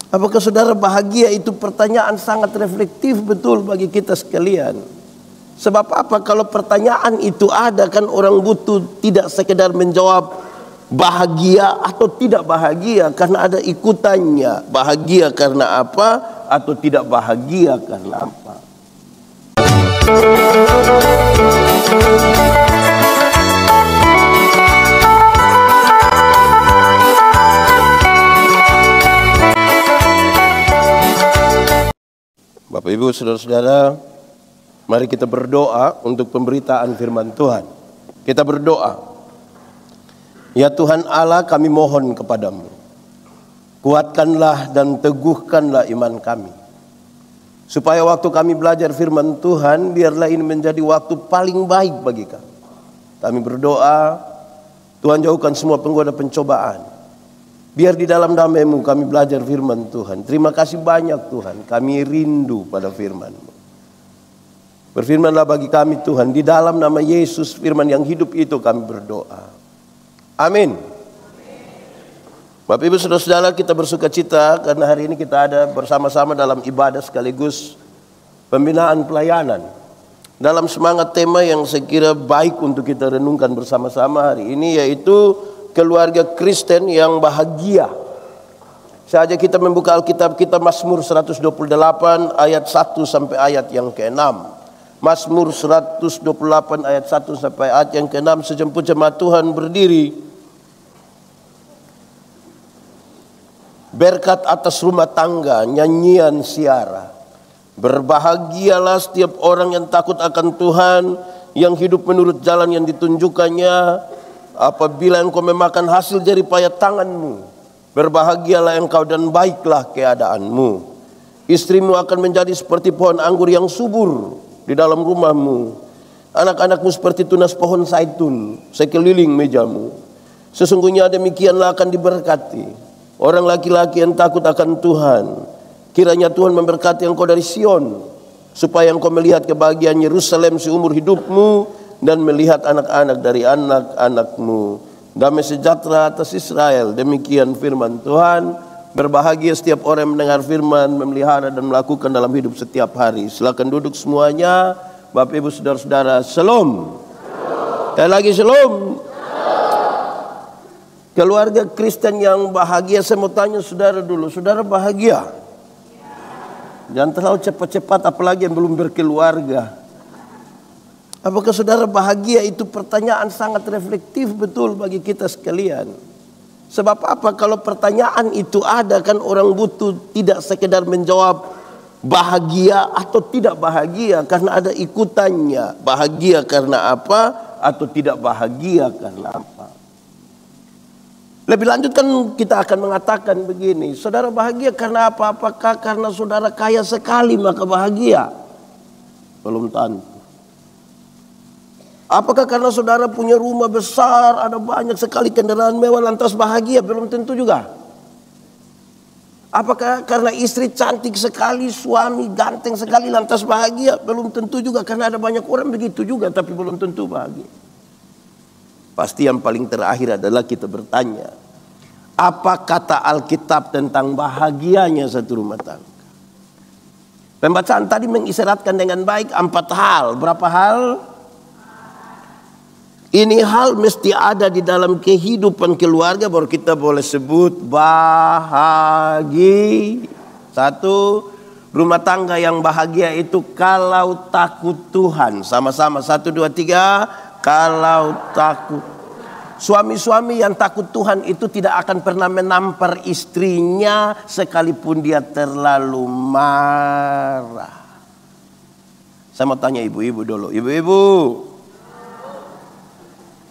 Apakah saudara bahagia? Itu pertanyaan sangat reflektif betul bagi kita sekalian. Sebab apa? Kalau pertanyaan itu ada, kan orang butuh tidak sekedar menjawab bahagia atau tidak bahagia, karena ada ikutannya. Bahagia karena apa atau tidak bahagia karena apa. Bapak Ibu saudara-saudara, mari kita berdoa untuk pemberitaan firman Tuhan. Kita berdoa. Ya Tuhan Allah, kami mohon kepadamu, kuatkanlah dan teguhkanlah iman kami, supaya waktu kami belajar firman Tuhan, biarlah ini menjadi waktu paling baik bagi kami. Kami berdoa, Tuhan jauhkan semua penggoda pencobaan. Biar di dalam damai-Mu kami belajar firman Tuhan. Terima kasih banyak Tuhan, kami rindu pada firman-Mu. Berfirmanlah bagi kami Tuhan, di dalam nama Yesus firman yang hidup itu kami berdoa. Amin. Bapak Ibu saudara-saudara, kita bersuka cita karena hari ini kita ada bersama-sama dalam ibadah sekaligus pembinaan pelayanan. Dalam semangat tema yang saya kira baik untuk kita renungkan bersama-sama hari ini, yaitu keluarga Kristen yang bahagia. Saja kita membuka Alkitab kita, Mazmur 128 ayat 1 sampai ayat yang ke-6. Mazmur 128 ayat 1 sampai ayat yang ke-6. Sejemput jemaat Tuhan berdiri. Berkat atas rumah tangga, nyanyian siara. Berbahagialah setiap orang yang takut akan Tuhan, yang hidup menurut jalan yang ditunjukkannya. Apabila engkau memakan hasil jeripaya tanganmu, berbahagialah engkau dan baiklah keadaanmu. Istrimu akan menjadi seperti pohon anggur yang subur di dalam rumahmu. Anak-anakmu seperti tunas pohon zaitun sekeliling mejamu. Sesungguhnya demikianlah akan diberkati orang laki-laki yang takut akan Tuhan. Kiranya Tuhan memberkati engkau dari Sion, supaya engkau melihat kebahagiaan Yerusalem seumur hidupmu, dan melihat anak-anak dari anak-anakmu. Damai sejahtera atas Israel. Demikian firman Tuhan. Berbahagia setiap orang yang mendengar firman, memelihara dan melakukan dalam hidup setiap hari. Silakan duduk semuanya. Bapak Ibu saudara-saudara, shalom. Sekali lagi shalom. Keluarga Kristen yang bahagia. Saya mau tanya saudara dulu, saudara bahagia? Jangan terlalu cepat-cepat, apalagi yang belum berkeluarga. Apakah saudara bahagia? Itu pertanyaan sangat reflektif betul bagi kita sekalian. Sebab apa? Kalau pertanyaan itu ada, kan orang butuh tidak sekedar menjawab bahagia atau tidak bahagia, karena ada ikutannya. Bahagia karena apa atau tidak bahagia karena apa. Lebih lanjut kan kita akan mengatakan begini, saudara bahagia karena apa? Apakah karena saudara kaya sekali maka bahagia? Belum tentu. Apakah karena saudara punya rumah besar, ada banyak sekali kendaraan mewah lantas bahagia? Belum tentu juga. Apakah karena istri cantik sekali, suami ganteng sekali lantas bahagia? Belum tentu juga, karena ada banyak orang begitu juga tapi belum tentu bahagia. Pasti yang paling terakhir adalah kita bertanya, apa kata Alkitab tentang bahagianya satu rumah tangga? Pembacaan tadi mengisyaratkan dengan baik 4 hal. Berapa hal? Ini hal mesti ada di dalam kehidupan keluarga baru kita boleh sebut bahagia. 1, rumah tangga yang bahagia itu kalau takut Tuhan. Sama-sama 1, 2, 3. Kalau takut. Suami-suami yang takut Tuhan itu tidak akan pernah menampar istrinya sekalipun dia terlalu marah. Saya mau tanya ibu-ibu dulu. Ibu-ibu,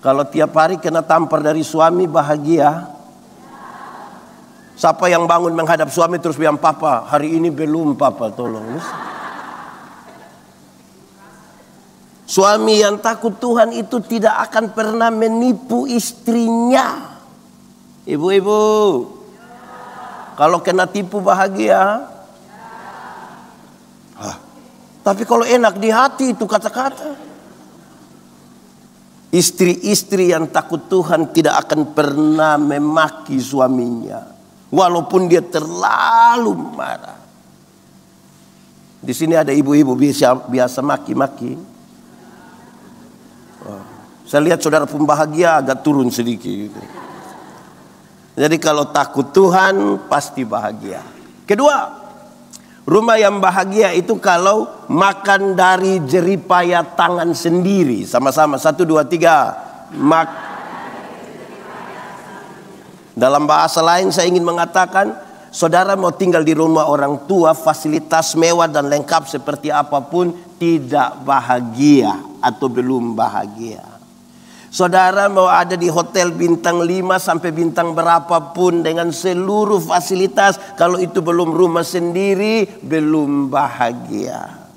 kalau tiap hari kena tampar dari suami bahagia? Siapa yang bangun menghadap suami terus bilang, papa hari ini belum papa tolong. Suami yang takut Tuhan itu tidak akan pernah menipu istrinya. Ibu-ibu, kalau kena tipu bahagia? Tapi kalau enak di hati itu kata-kata. Istri-istri yang takut Tuhan tidak akan pernah memaki suaminya. walaupun dia terlalu marah. Di sini ada ibu-ibu biasa maki-maki. Saya lihat saudara pun bahagia agak turun sedikit gitu. Jadi kalau takut Tuhan pasti bahagia. Kedua, rumah yang bahagia itu kalau makan dari jeripaya tangan sendiri. Sama-sama, 1, 2, 3. Dalam bahasa lain saya ingin mengatakan, saudara mau tinggal di rumah orang tua, fasilitas mewah dan lengkap seperti apapun, tidak bahagia atau belum bahagia. Saudara mau ada di hotel bintang 5 sampai bintang berapapun dengan seluruh fasilitas, kalau itu belum rumah sendiri, belum bahagia.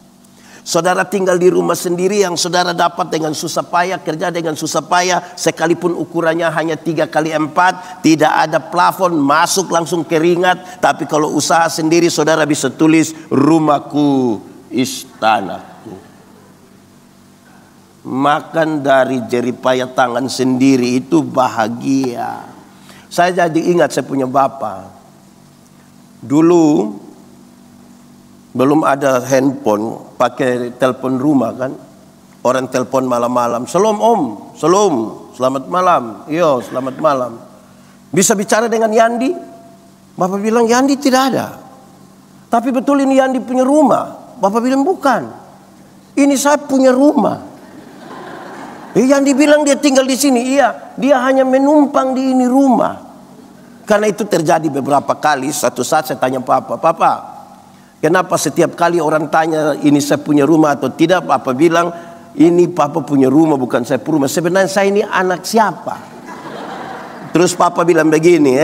Saudara tinggal di rumah sendiri yang saudara dapat dengan susah payah, kerja dengan susah payah, sekalipun ukurannya hanya 3x4, tidak ada plafon, masuk langsung keringat. Tapi kalau usaha sendiri, saudara bisa tulis rumahku, istanaku. Makan dari jeripaya tangan sendiri itu bahagia. Saya jadi ingat saya punya bapak. Dulu belum ada handphone, pakai telepon rumah kan. Orang telepon malam-malam. Salam om, salam, selamat malam. Yo, selamat malam. Bisa bicara dengan Yandi? Bapak bilang Yandi tidak ada. Tapi betul ini Yandi punya rumah. Bapak bilang bukan. Ini saya punya rumah. Yandi bilang dia tinggal di sini. Iya, dia hanya menumpang di ini rumah. Karena itu terjadi beberapa kali. Satu saat saya tanya Papa, kenapa setiap kali orang tanya ini saya punya rumah atau tidak, Papa bilang ini Papa punya rumah bukan saya punya rumah. Sebenarnya saya ini anak siapa? Terus Papa bilang begini,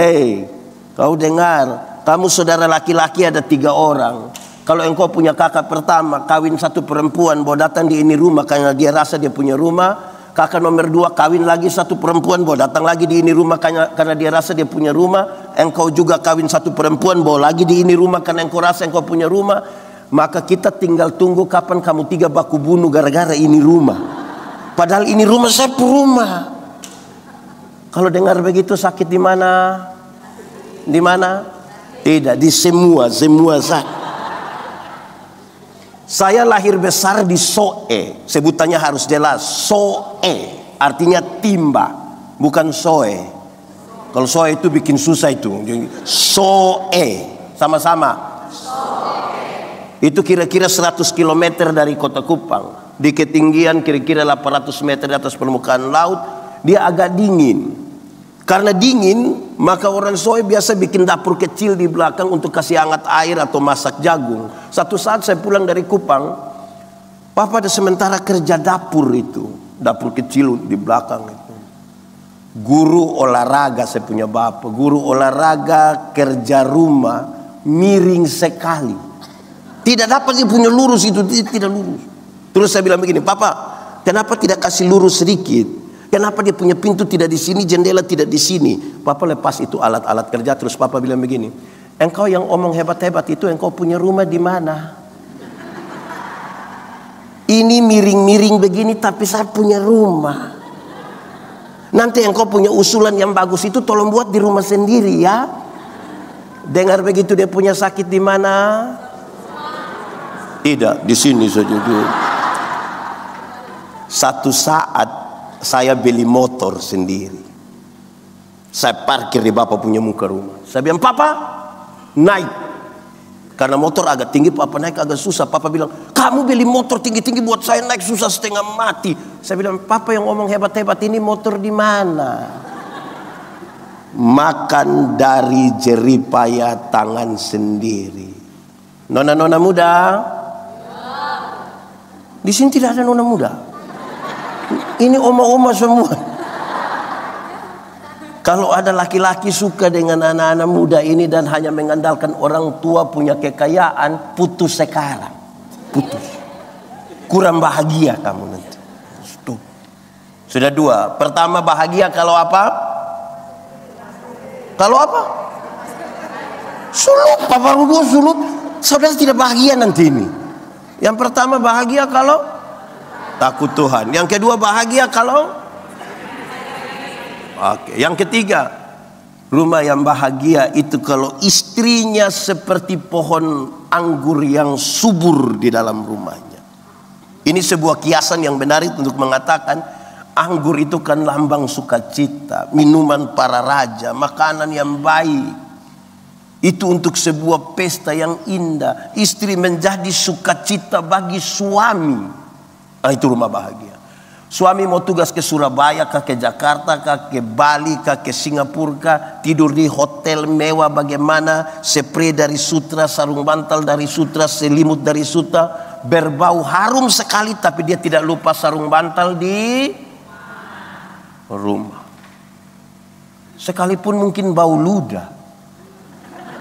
kau dengar, kamu saudara laki-laki ada 3 orang. Kalau engkau punya kakak pertama kawin 1 perempuan, bawa datang di ini rumah karena dia rasa dia punya rumah. Kakak nomor 2 kawin lagi 1 perempuan, bawa datang lagi di ini rumah karena dia rasa dia punya rumah. Engkau juga kawin 1 perempuan, bawa lagi di ini rumah karena engkau rasa engkau punya rumah. Maka kita tinggal tunggu kapan kamu 3 baku bunuh gara-gara ini rumah. Padahal ini rumah saya rumah. Kalau dengar begitu sakit di mana? Di mana? Tidak, di semua saya. Saya lahir besar di Soe, sebutannya harus jelas. Soe artinya timba, bukan Soe. Kalau Soe itu bikin susah itu. Soe, sama-sama. Itu kira-kira 100 km dari kota Kupang. Di ketinggian kira-kira 800 meter di atas permukaan laut. Dia agak dingin. Karena dingin, maka orang Soe biasa bikin dapur kecil di belakang untuk kasih hangat air atau masak jagung. Satu saat saya pulang dari Kupang, Papa ada sementara kerja dapur itu. Dapur kecil di belakang itu. Guru olahraga saya punya bapak. Guru olahraga kerja rumah miring sekali. Tidak dapat dia punya lurus itu, tidak lurus. Terus saya bilang begini, Papa, kenapa tidak kasih lurus sedikit? Kenapa dia punya pintu tidak di sini, jendela tidak di sini? Papa lepas itu alat-alat kerja, terus Papa bilang begini, engkau yang omong hebat-hebat itu, engkau punya rumah di mana? Ini miring-miring begini, tapi saya punya rumah. Nanti engkau punya usulan yang bagus itu, tolong buat di rumah sendiri ya. Dengar begitu dia punya sakit di mana? Tidak, di sini saja. Satu saat saya beli motor sendiri. Saya parkir di bapak punya muka rumah. Saya bilang, Papa, naik. Karena motor agak tinggi, Papa naik agak susah. Papa bilang, kamu beli motor tinggi-tinggi buat saya naik susah setengah mati. Saya bilang, Papa yang ngomong hebat-hebat ini motor di mana? Makan dari jeripaya tangan sendiri. Nona-nona muda. Di sini tidak ada nona muda. Ini oma-oma semua. Kalau ada laki-laki suka dengan anak-anak muda ini dan hanya mengandalkan orang tua punya kekayaan, putus sekarang. Putus. Kurang bahagia kamu nanti. Stop. Sudah 2. Pertama bahagia kalau apa? Kalau apa? Sulut. Papa Rubo sulut. Saudara tidak bahagia nanti ini. Yang pertama bahagia kalau takut Tuhan. Yang kedua bahagia kalau Oke. Yang ketiga Rumah yang bahagia itu kalau istrinya seperti pohon anggur yang subur di dalam rumahnya. Ini sebuah kiasan yang menarik untuk mengatakan anggur itu kan lambang sukacita, minuman para raja, makanan yang baik. Itu untuk sebuah pesta yang indah. Istri menjadi sukacita bagi suami. Nah, itu rumah bahagia. Suami mau tugas ke Surabaya, kah ke Jakarta, kah ke Bali, kah ke Singapura, kah tidur di hotel mewah bagaimana, spray dari Sutra, sarung bantal dari Sutra, selimut dari Sutra, berbau harum sekali, tapi dia tidak lupa sarung bantal di rumah. Sekalipun mungkin bau ludah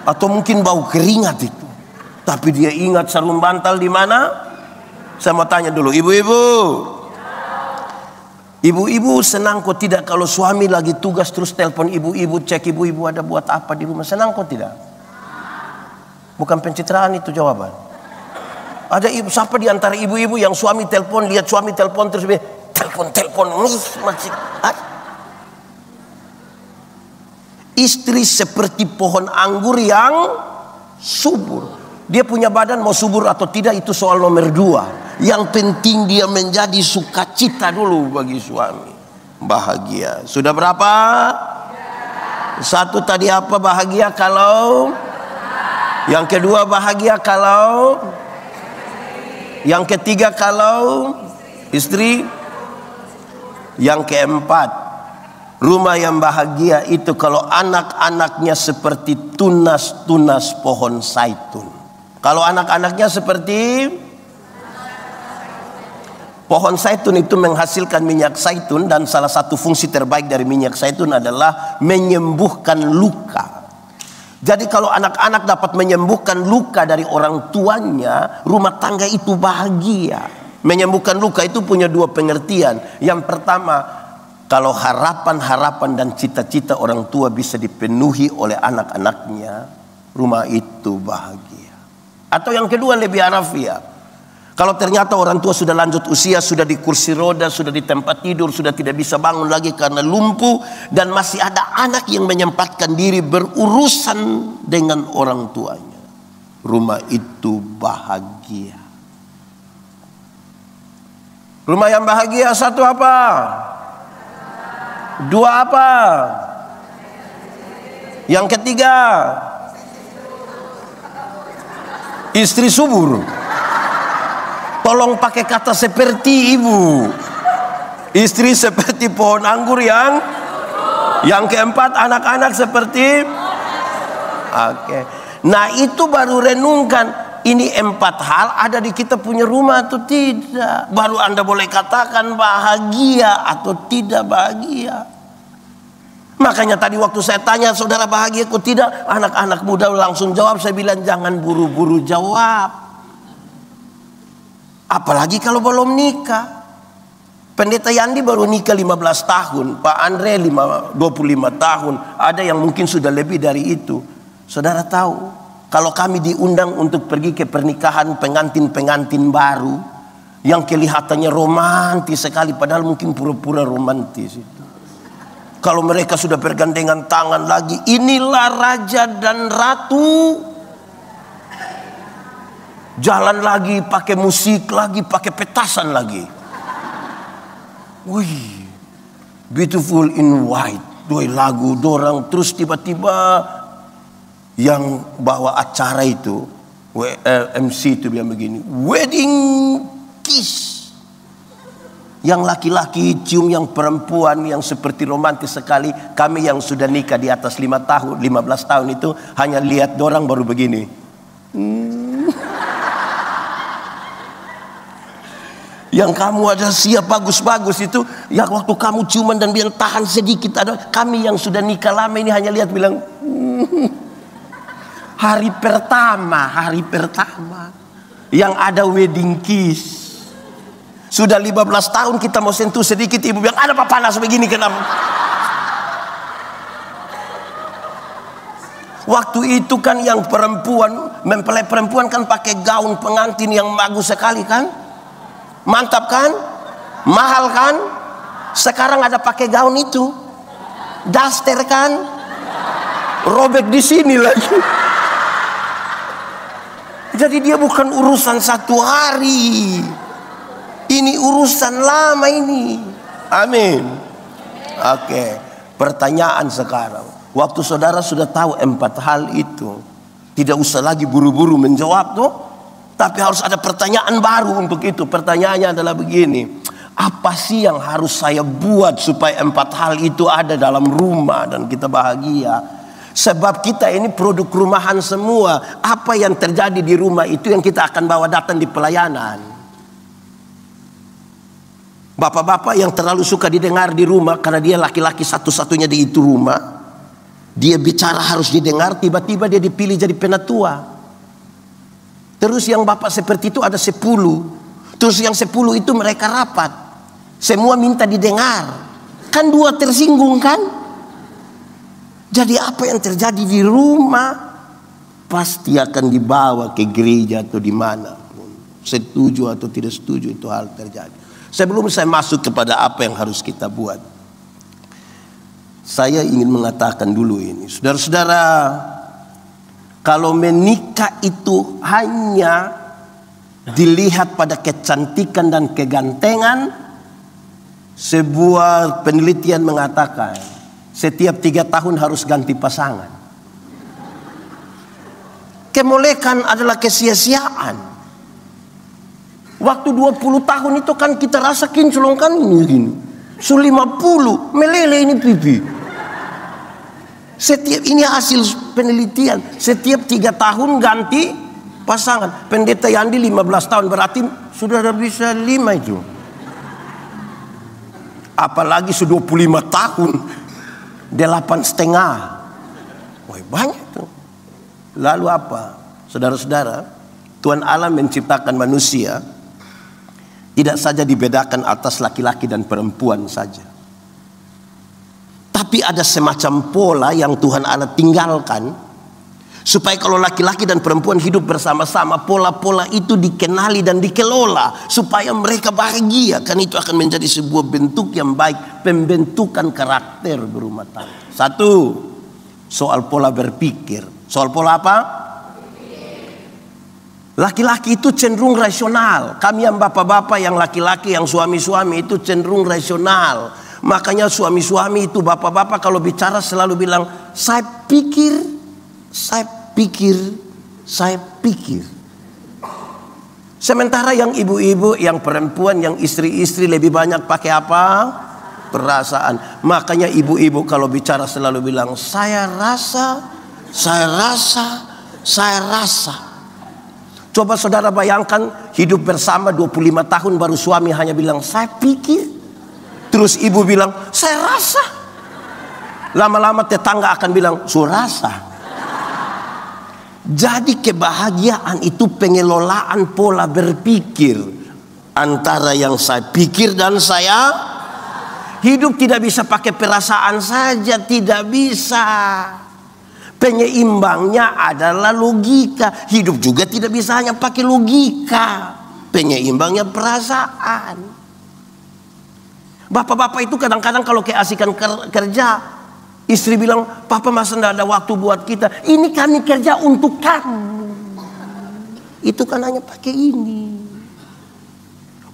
atau mungkin bau keringat itu, tapi dia ingat sarung bantal di mana. Saya mau tanya dulu, ibu-ibu senang kok tidak kalau suami lagi tugas terus telepon ibu-ibu, cek ibu-ibu ada buat apa di rumah? Senang kok tidak? Bukan pencitraan itu jawaban. Ada ibu, siapa di antara ibu-ibu yang suami telepon, lihat suami telepon terus telepon masih. Istri seperti pohon anggur yang subur. Dia punya badan mau subur atau tidak itu soal nomor 2. Yang penting dia menjadi sukacita dulu bagi suami. Bahagia. Sudah berapa? 1 tadi apa bahagia kalau? Yang kedua bahagia kalau? Yang ketiga kalau? Istri? Yang keempat, rumah yang bahagia itu kalau anak-anaknya seperti tunas-tunas pohon zaitun. Kalau anak-anaknya seperti pohon zaitun itu menghasilkan minyak zaitun, dan salah satu fungsi terbaik dari minyak zaitun adalah menyembuhkan luka. Jadi kalau anak-anak dapat menyembuhkan luka dari orang tuanya, rumah tangga itu bahagia. Menyembuhkan luka itu punya 2 pengertian. Yang pertama, kalau harapan-harapan dan cita-cita orang tua bisa dipenuhi oleh anak-anaknya, rumah itu bahagia. Atau yang kedua lebih harafiah. Kalau ternyata orang tua sudah lanjut usia, sudah di kursi roda, sudah di tempat tidur, sudah tidak bisa bangun lagi karena lumpuh, dan masih ada anak yang menyempatkan diri berurusan dengan orang tuanya, rumah itu bahagia. Rumah yang bahagia 1 apa? 2 apa? Yang ketiga, istri subur. Tolong pakai kata seperti ibu. Istri seperti pohon anggur yang keempat, anak-anak seperti. Oke. Nah itu baru renungkan. Ini 4 hal ada di kita punya rumah atau tidak. Baru Anda boleh katakan bahagia atau tidak bahagia. Makanya tadi waktu saya tanya saudara bahagia atau tidak, anak-anak muda langsung jawab. Saya bilang jangan buru-buru jawab. Apalagi kalau belum nikah. Pendeta Yandi baru nikah 15 tahun. Pak Andre 25 tahun. Ada yang mungkin sudah lebih dari itu. Saudara tahu, kalau kami diundang untuk pergi ke pernikahan pengantin-pengantin baru yang kelihatannya romantis sekali, padahal mungkin pura-pura romantis itu. Kalau mereka sudah bergandengan tangan lagi, inilah raja dan ratu. Jalan lagi, pakai musik lagi, pakai petasan lagi. Wih, beautiful in white. Doi lagu, dorang. Terus tiba-tiba yang bawa acara itu, MC itu bilang begini, wedding kiss. Yang laki-laki cium yang perempuan yang seperti romantis sekali. Kami yang sudah nikah di atas 15 tahun itu hanya lihat dorang baru begini. Yang kamu ada siap bagus-bagus itu, yang waktu kamu ciuman dan bilang tahan sedikit. Ada kami yang sudah nikah lama ini hanya lihat bilang hari pertama yang ada wedding kiss. Sudah 15 tahun kita mau sentuh sedikit, ibu bilang ada apa panas begini kenapa? Waktu itu kan yang perempuan, mempelai perempuan kan pakai gaun pengantin yang bagus sekali kan? Mantap kan? Mahal kan? Sekarang ada pakai gaun itu, daster kan? robek di sini lagi. Jadi dia bukan urusan satu hari, ini urusan lama ini. Amin. Oke, pertanyaan sekarang, waktu saudara sudah tahu 4 hal itu, tidak usah lagi buru-buru menjawab tuh, tapi harus ada pertanyaan baru untuk itu. Pertanyaannya adalah begini, apa sih yang harus saya buat supaya 4 hal itu ada dalam rumah dan kita bahagia? Sebab kita ini produk rumahan semua. Apa yang terjadi di rumah itu yang kita akan bawa datang di pelayanan. Bapak-bapak yang terlalu suka didengar di rumah karena dia laki-laki satu-satunya di itu rumah, dia bicara harus didengar, tiba-tiba dia dipilih jadi penatua. Terus yang bapak seperti itu ada 10. Terus yang 10 itu mereka rapat, semua minta didengar. Kan 2 tersinggung kan? Jadi apa yang terjadi di rumah pasti akan dibawa ke gereja atau di mana. Setuju atau tidak setuju itu hal terjadi. Sebelum saya masuk kepada apa yang harus kita buat, saya ingin mengatakan dulu ini, saudara-saudara, kalau menikah itu hanya dilihat pada kecantikan dan kegantengan, sebuah penelitian mengatakan setiap 3 tahun harus ganti pasangan. Kemolekan adalah kesia-siaan. Waktu 20 tahun itu kan kita rasa kinclong kan ini. 50 meleleh ini pipi. Setiap ini hasil penelitian. Setiap 3 tahun ganti pasangan. Pendeta Yandi 15 tahun berarti sudah bisa 5 itu. Apalagi sudah 25 tahun. 8,5. Wah, banyak tuh. Lalu apa? Saudara-saudara, Tuhan Allah menciptakan manusia tidak saja dibedakan atas laki-laki dan perempuan saja. Tapi ada semacam pola yang Tuhan Allah tinggalkan supaya kalau laki-laki dan perempuan hidup bersama-sama, pola-pola itu dikenali dan dikelola supaya mereka bahagia. Kan itu akan menjadi sebuah bentuk yang baik, pembentukan karakter berumah tangga. 1, soal pola berpikir. Soal pola apa? Laki-laki itu cenderung rasional. Kami yang bapak-bapak, yang laki-laki, yang suami-suami itu cenderung rasional. Makanya suami-suami itu, bapak-bapak kalau bicara selalu bilang, saya pikir. Sementara yang ibu-ibu, yang perempuan, yang istri-istri lebih banyak pakai apa? Perasaan. Makanya ibu-ibu kalau bicara selalu bilang, saya rasa. Coba saudara bayangkan hidup bersama 25 tahun baru suami hanya bilang, saya pikir. Terus ibu bilang, saya rasa. Lama-lama tetangga akan bilang, surasa. Jadi kebahagiaan itu pengelolaan pola berpikir antara yang saya pikir dan saya hidup. Tidak bisa pakai perasaan saja, tidak bisa. Penyeimbangnya adalah logika. Hidup juga tidak bisa hanya pakai logika. Penyeimbangnya perasaan. Bapak-bapak itu kadang-kadang kalau keasikan kerja, istri bilang, papa masa tidak ada waktu buat kita. Ini kami kerja untuk kamu. Itu kan hanya pakai ini.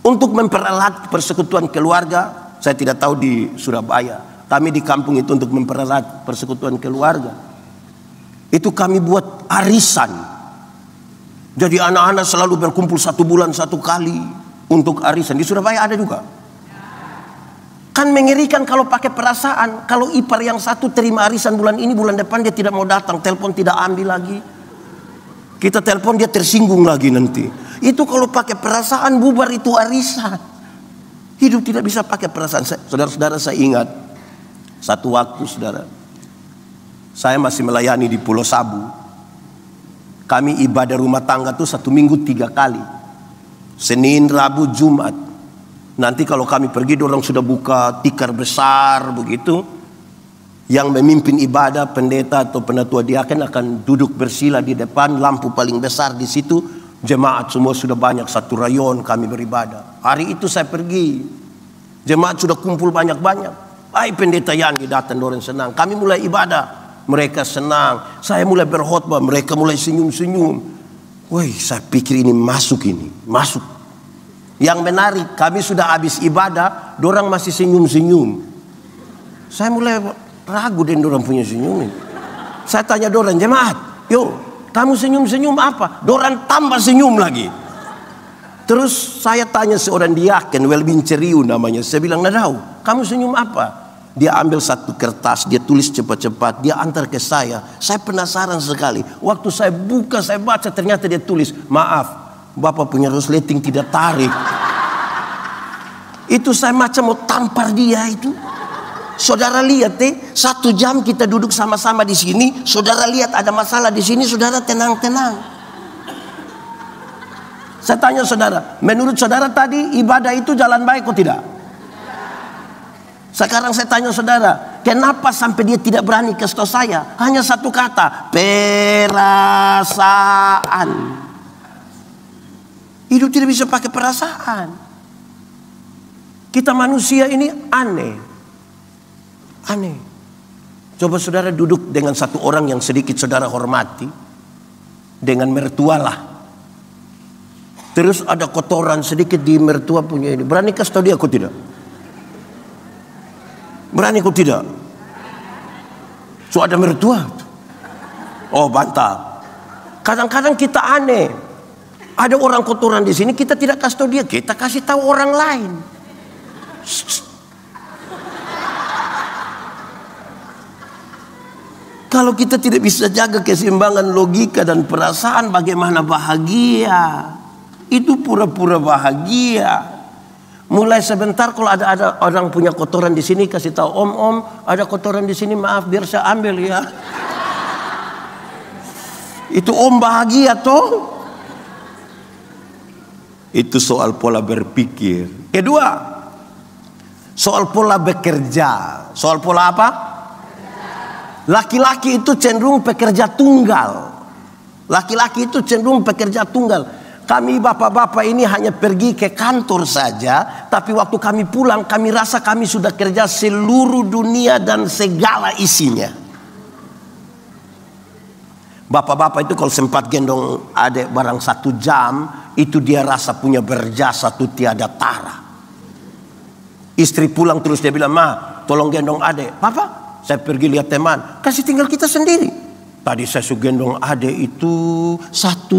Untuk mempererat persekutuan keluarga. Saya tidak tahu di Surabaya. Kami di kampung itu untuk mempererat persekutuan keluarga. Itu kami buat arisan. Jadi anak-anak selalu berkumpul 1 bulan 1 kali untuk arisan. Di Surabaya ada juga. Kan mengerikan kalau pakai perasaan. Kalau ipar yang satu terima arisan bulan ini, bulan depan dia tidak mau datang, telepon tidak ambil lagi. Kita telepon dia tersinggung lagi nanti. Itu kalau pakai perasaan bubar itu arisan. Hidup tidak bisa pakai perasaan. Saudara-saudara, saya ingat satu waktu, saudara, saya masih melayani di Pulau Sabu. Kami ibadah rumah tangga tuh 1 minggu 3 kali. Senin, Rabu, Jumat. Nanti kalau kami pergi, orang sudah buka tikar besar begitu. Yang memimpin ibadah, pendeta atau penatua diaken akan duduk bersila di depan, lampu paling besar di situ. Jemaat semua sudah banyak, 1 rayon kami beribadah. Hari itu saya pergi, jemaat sudah kumpul banyak-banyak. Pendeta yang datang, orang senang. Kami mulai ibadah. mereka senang. Saya mulai berkhotbah, mereka mulai senyum-senyum. Woi, saya pikir ini masuk. Yang menarik, kami sudah habis ibadah, dorang masih senyum-senyum. Saya mulai ragu dengan dorang punya senyum ini. Saya tanya dorang, jemaat, yo, kamu senyum-senyum apa? Dorang tambah senyum lagi. Terus saya tanya seorang diaken, Welbin Ceriu namanya. Saya bilang, Nadau, kamu senyum apa? Dia ambil satu kertas, dia tulis cepat-cepat, dia antar ke saya. Saya penasaran sekali. Waktu saya buka, saya baca, ternyata dia tulis, maaf, Bapak punya resleting tidak tarik. Itu saya macam mau tampar dia itu. Saudara lihat 1 jam kita duduk sama-sama di sini. Saudara lihat ada masalah di sini, saudara tenang-tenang. Saya tanya saudara, menurut saudara tadi ibadah itu jalan baik atau tidak? Sekarang saya tanya saudara, kenapa sampai dia tidak berani kasih tahu saya? Hanya satu kata, perasaan. Hidup tidak bisa pakai perasaan. Kita manusia ini aneh. Coba saudara duduk dengan satu orang yang sedikit saudara hormati, dengan mertualah. Terus ada kotoran sedikit di mertua punya ini. Berani kasih tahu dia aku tidak? Berani aku tidak? So ada mertua. Oh, bantah. Kadang-kadang kita aneh. Ada orang kotoran di sini, kita tidak kasih tahu dia, kita kasih tahu orang lain. Kalau kita tidak bisa jaga keseimbangan logika dan perasaan, bagaimana bahagia? Itu pura-pura bahagia. Mulai sebentar kalau ada orang punya kotoran di sini, kasih tahu om, ada kotoran di sini, maaf biar saya ambil ya. Itu om bahagia toh. Itu soal pola berpikir. Kedua, soal pola bekerja. Soal pola apa? Laki-laki itu cenderung pekerja tunggal. Kami bapak-bapak ini hanya pergi ke kantor saja, tapi waktu kami pulang kami rasa kami sudah kerja seluruh dunia dan segala isinya. Bapak-bapak itu kalau sempat gendong adik barang 1 jam, itu dia rasa punya berjasa tuh tiada tara. Istri pulang terus dia bilang, ma tolong gendong adik. Papa, saya pergi lihat teman, kasih tinggal kita sendiri. Tadi saya gendong adik itu 1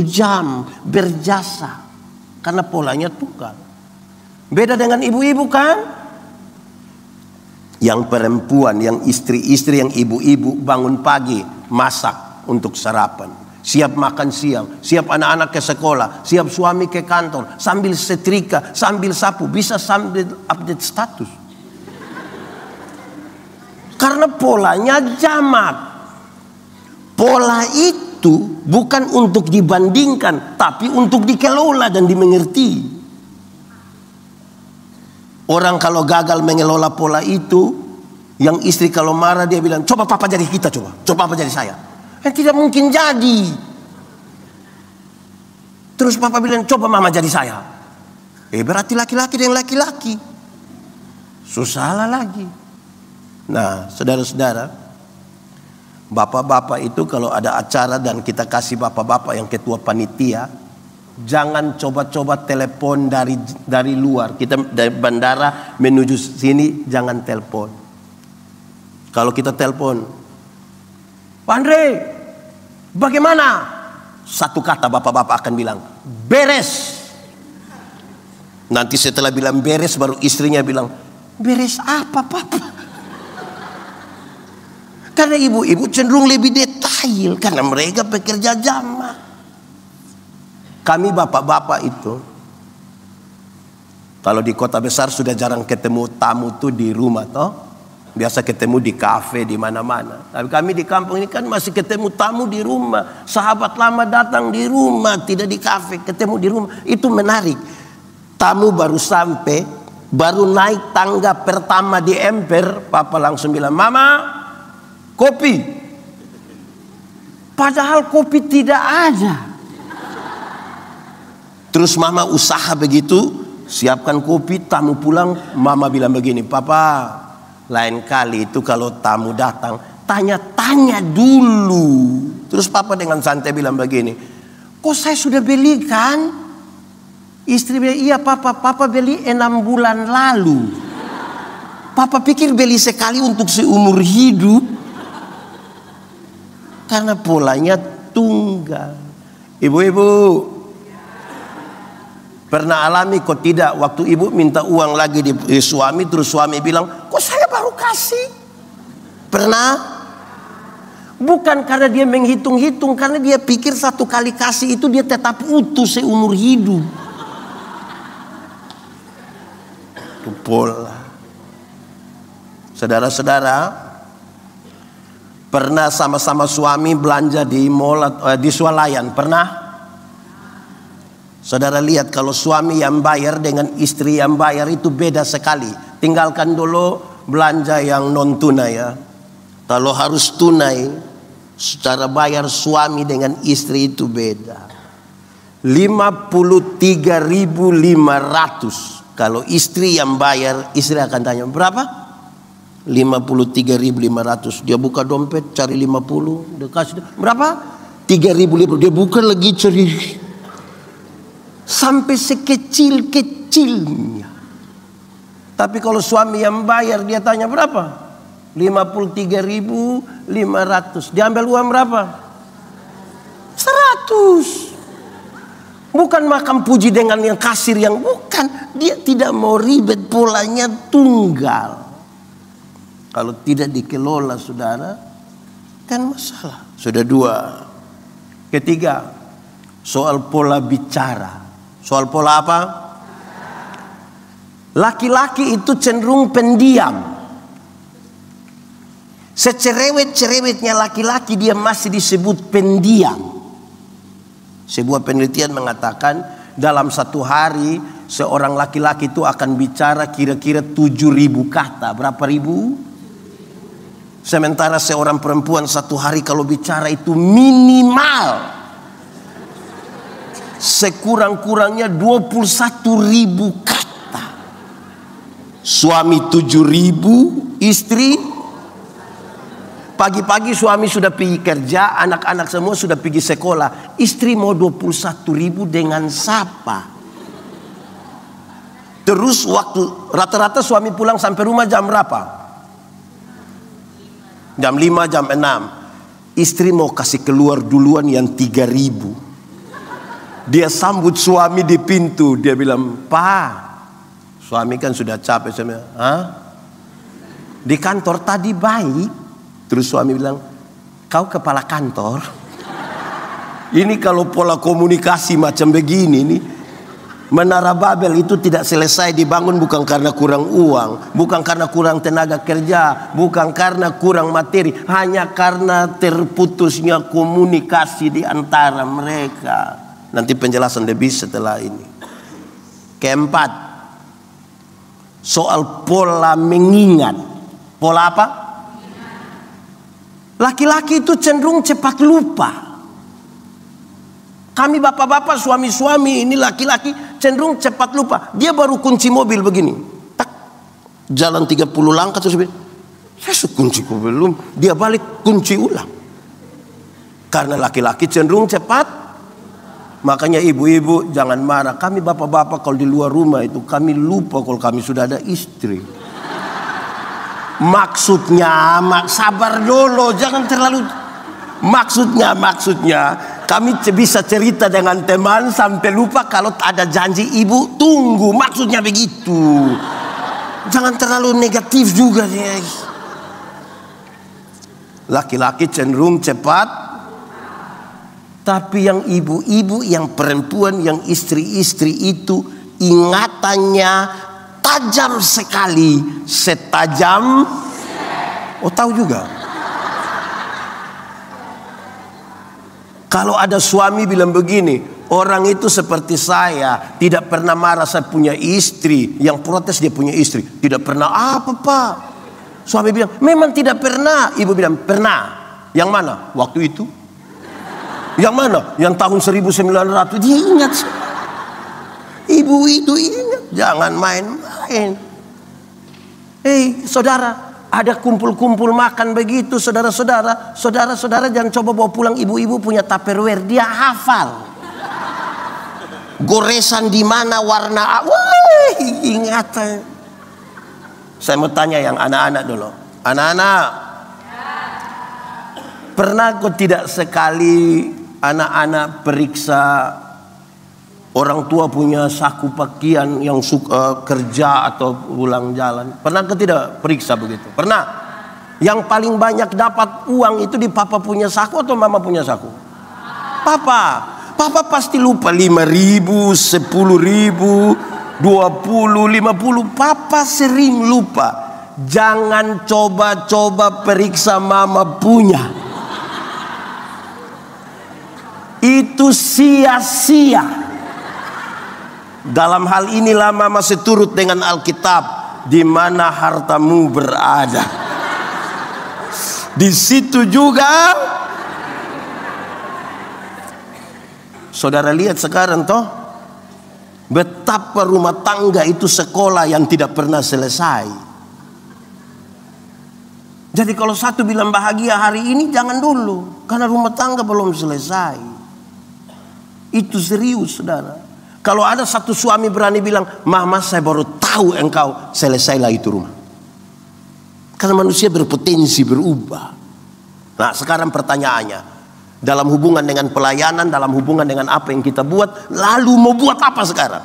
jam berjasa. Karena polanya tunggal. Beda dengan ibu-ibu kan? Yang perempuan, yang istri-istri, yang ibu-ibu bangun pagi, masak untuk sarapan. Siap makan siang, siap anak-anak ke sekolah, siap suami ke kantor. Sambil setrika, sambil sapu, bisa sambil update status. Karena polanya jamak. Pola itu bukan untuk dibandingkan, tapi untuk dikelola dan dimengerti. Orang kalau gagal mengelola pola itu, yang istri kalau marah dia bilang, coba papa jadi kita, coba papa jadi saya. Tidak mungkin jadi. Terus papa bilang, coba mama jadi saya. Berarti laki-laki dengan laki-laki. Susah lagi. Nah, saudara-saudara, bapak-bapak itu kalau ada acara dan kita kasih bapak-bapak yang ketua panitia, jangan coba-coba telepon dari luar. Kita dari bandara menuju sini jangan telepon. Kalau kita telepon, Pak Andre, bagaimana? Satu kata bapak-bapak akan bilang, beres. Nanti setelah bilang beres, baru istrinya bilang, beres apa papa? Karena ibu-ibu cenderung lebih detail, karena mereka pekerja jamak. Kami bapak-bapak itu, kalau di kota besar sudah jarang ketemu tamu tuh di rumah toh. Biasa ketemu di kafe, di mana-mana. Tapi kami di kampung ini kan masih ketemu tamu di rumah. Sahabat lama datang di rumah, tidak di kafe, ketemu di rumah. Itu menarik. Tamu baru sampai, baru naik tangga pertama di emper, papa langsung bilang, mama, kopi. Padahal kopi tidak ada. Terus mama usaha begitu, siapkan kopi, tamu pulang, mama bilang begini, papa, lain kali itu kalau tamu datang, tanya tanya dulu. Terus papa dengan santai bilang begini, kok saya sudah belikan? Istri bilang, iya papa beli 6 bulan lalu. Papa pikir beli sekali untuk seumur hidup. Karena polanya tunggal. Ibu-ibu pernah alami kok tidak, waktu ibu minta uang lagi di suami, terus suami bilang, kok saya baru kasih? Pernah? Bukan karena dia menghitung-hitung, karena dia pikir satu kali kasih itu dia tetap utuh seumur hidup. Itu pola. Saudara-saudara, pernah sama-sama suami belanja di mall, di swalayan? Pernah? Saudara lihat kalau suami yang bayar dengan istri yang bayar itu beda sekali. Tinggalkan dulu belanja yang non tunai ya. Kalau harus tunai, secara bayar suami dengan istri itu beda. 53.500. Kalau istri yang bayar, istri akan tanya berapa? 53.500. Dia buka dompet cari 50, dia kasih berapa? 3.500. Dia buka lagi cari sampai sekecil-kecilnya. Tapi kalau suami yang bayar dia tanya berapa? 53.500. Diambil uang berapa? 100. Bukan makan puji dengan yang kasir yang bukan. Dia tidak mau ribet, polanya tunggal. Kalau tidak dikelola saudara, kan masalah. Sudah 2. Ketiga, soal pola bicara. Soal pola apa? Laki-laki itu cenderung pendiam. Secerewet-cerewetnya laki-laki dia masih disebut pendiam. Sebuah penelitian mengatakan dalam satu hari seorang laki-laki itu akan bicara kira-kira 7.000 kata. Berapa ribu? Sementara seorang perempuan satu hari kalau bicara itu minimal sekurang-kurangnya 21.000 kata. Suami 7.000, istri pagi-pagi suami sudah pergi kerja, anak-anak semua sudah pergi sekolah. Istri mau 21.000 dengan sapa. Terus waktu rata-rata suami pulang sampai rumah jam berapa? Jam 5, jam 6. Istri mau kasih keluar duluan yang 3.000. Dia sambut suami di pintu. Dia bilang, "Pak." Suami kan sudah capek. Saya bilang, "Hah? Di kantor tadi baik." Terus suami bilang, "Kau kepala kantor?" Ini kalau pola komunikasi macam begini nih. Menara Babel itu tidak selesai dibangun bukan karena kurang uang, bukan karena kurang tenaga kerja, bukan karena kurang materi, hanya karena terputusnya komunikasi di antara mereka. Nanti penjelasan lebih setelah ini. Keempat, soal pola mengingat. Pola apa? Laki-laki itu cenderung cepat lupa. Kami bapak-bapak, suami-suami, ini laki-laki cenderung cepat lupa. Dia baru kunci mobil begini, tak, jalan 30 langkah terus bilang, "Saya kunci belum." Dia balik kunci ulang. Karena laki-laki cenderung cepat. Makanya ibu-ibu jangan marah. Kami bapak-bapak kalau di luar rumah itu kami lupa kalau kami sudah ada istri. Maksudnya, sabar dulu, jangan terlalu. Maksudnya kami bisa cerita dengan teman sampai lupa kalau ada janji ibu tunggu. Maksudnya begitu. Jangan terlalu negatif juga. Laki-laki cenderung cepat. Tapi yang ibu-ibu, yang perempuan, yang istri-istri itu ingatannya tajam sekali. Setajam. Oh, tahu juga. Kalau ada suami bilang begini, orang itu seperti saya, tidak pernah marah saya punya istri. Yang protes dia punya istri. Tidak pernah apa Pak. Suami bilang, memang tidak pernah. Ibu bilang, pernah. Yang mana? Waktu itu. Yang mana? Yang tahun 1900. Dia ingat. Ibu itu ingat. Jangan main-main. Hei saudara, Ada kumpul-kumpul makan begitu, saudara-saudara. Saudara-saudara jangan coba bawa pulang ibu-ibu punya Tupperware. Dia hafal. Goresan di mana, warna. Wah, ingatan. Saya mau tanya yang anak-anak dulu. Anak-anak, pernah kok tidak sekali anak-anak periksa orang tua punya saku pakaian yang suka kerja atau pulang jalan? Pernah ke tidak periksa begitu? Pernah? Yang paling banyak dapat uang itu di papa punya saku atau mama punya saku? Papa. Papa pasti lupa 5.000, 10.000, 20, 50. Papa sering lupa. Jangan coba-coba periksa mama punya. Itu sia-sia. Dalam hal inilah mama seturut dengan Alkitab, di mana hartamu berada, di situ juga. Saudara lihat sekarang toh, betapa rumah tangga itu sekolah yang tidak pernah selesai. Jadi kalau satu bilang bahagia hari ini, jangan dulu, karena rumah tangga belum selesai. Itu serius, saudara. Kalau ada satu suami berani bilang, mama saya baru tahu engkau, selesailah itu rumah. Karena manusia berpotensi berubah. Nah sekarang pertanyaannya, dalam hubungan dengan pelayanan, dalam hubungan dengan apa yang kita buat, lalu mau buat apa sekarang?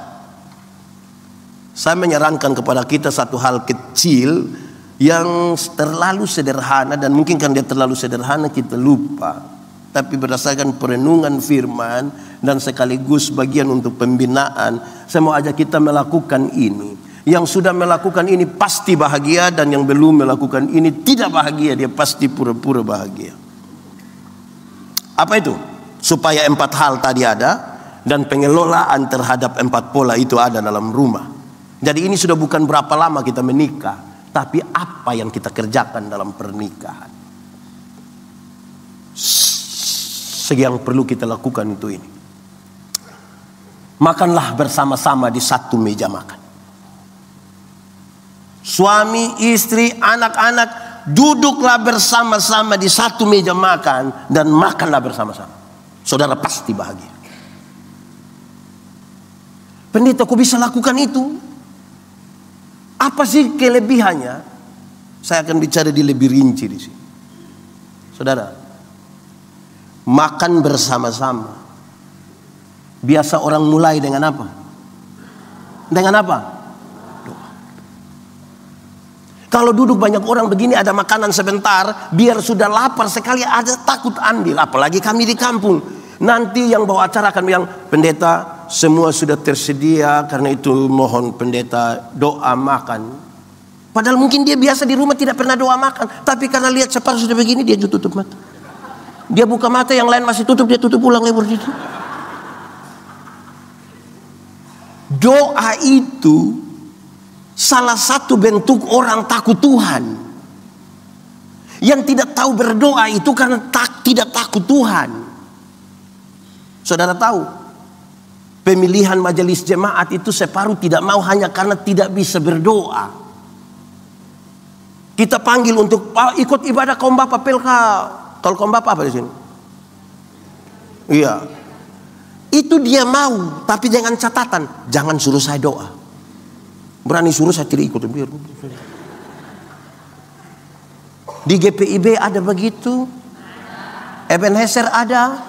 Saya menyarankan kepada kita satu hal kecil yang terlalu sederhana, dan mungkin kan dia terlalu sederhana kita lupa. Tapi berdasarkan perenungan firman dan sekaligus bagian untuk pembinaan, saya mau ajak kita melakukan ini. Yang sudah melakukan ini pasti bahagia, dan yang belum melakukan ini tidak bahagia, dia pasti pura-pura bahagia. Apa itu? Supaya 4 hal tadi ada, dan pengelolaan terhadap 4 pola itu ada dalam rumah. Jadi ini sudah bukan berapa lama kita menikah, tapi apa yang kita kerjakan dalam pernikahan. Yang perlu kita lakukan itu ini. Makanlah bersama-sama di satu meja makan. Suami, istri, anak-anak, duduklah bersama-sama di satu meja makan dan makanlah bersama-sama. Saudara pasti bahagia. Pendeta, kok bisa lakukan itu? Apa sih kelebihannya? Saya akan bicara di lebih rinci di sini. Saudara, makan bersama-sama. Biasa orang mulai dengan apa? Dengan apa? Doa. Kalau duduk banyak orang begini, ada makanan sebentar, biar sudah lapar sekali ada takut ambil. Apalagi kami di kampung. Nanti yang bawa acara akan bilang, pendeta semua sudah tersedia, karena itu mohon pendeta doa makan. Padahal mungkin dia biasa di rumah tidak pernah doa makan, tapi karena lihat separuh sudah begini, dia tutup mata. Dia buka mata, yang lain masih tutup, dia tutup ulang lebar itu. Doa itu salah satu bentuk orang takut Tuhan. Yang tidak tahu berdoa itu karena tidak takut Tuhan. Saudara tahu, pemilihan majelis jemaat itu separuh tidak mau hanya karena tidak bisa berdoa. Kita panggil untuk ikut ibadah kaum bapak pelka. Kalau kaum bapak apa di sini? Iya. Itu dia mau, tapi dengan catatan, jangan suruh saya doa. Berani suruh saya tidak ikut. Di GPIB ada begitu. Ebenezer ada.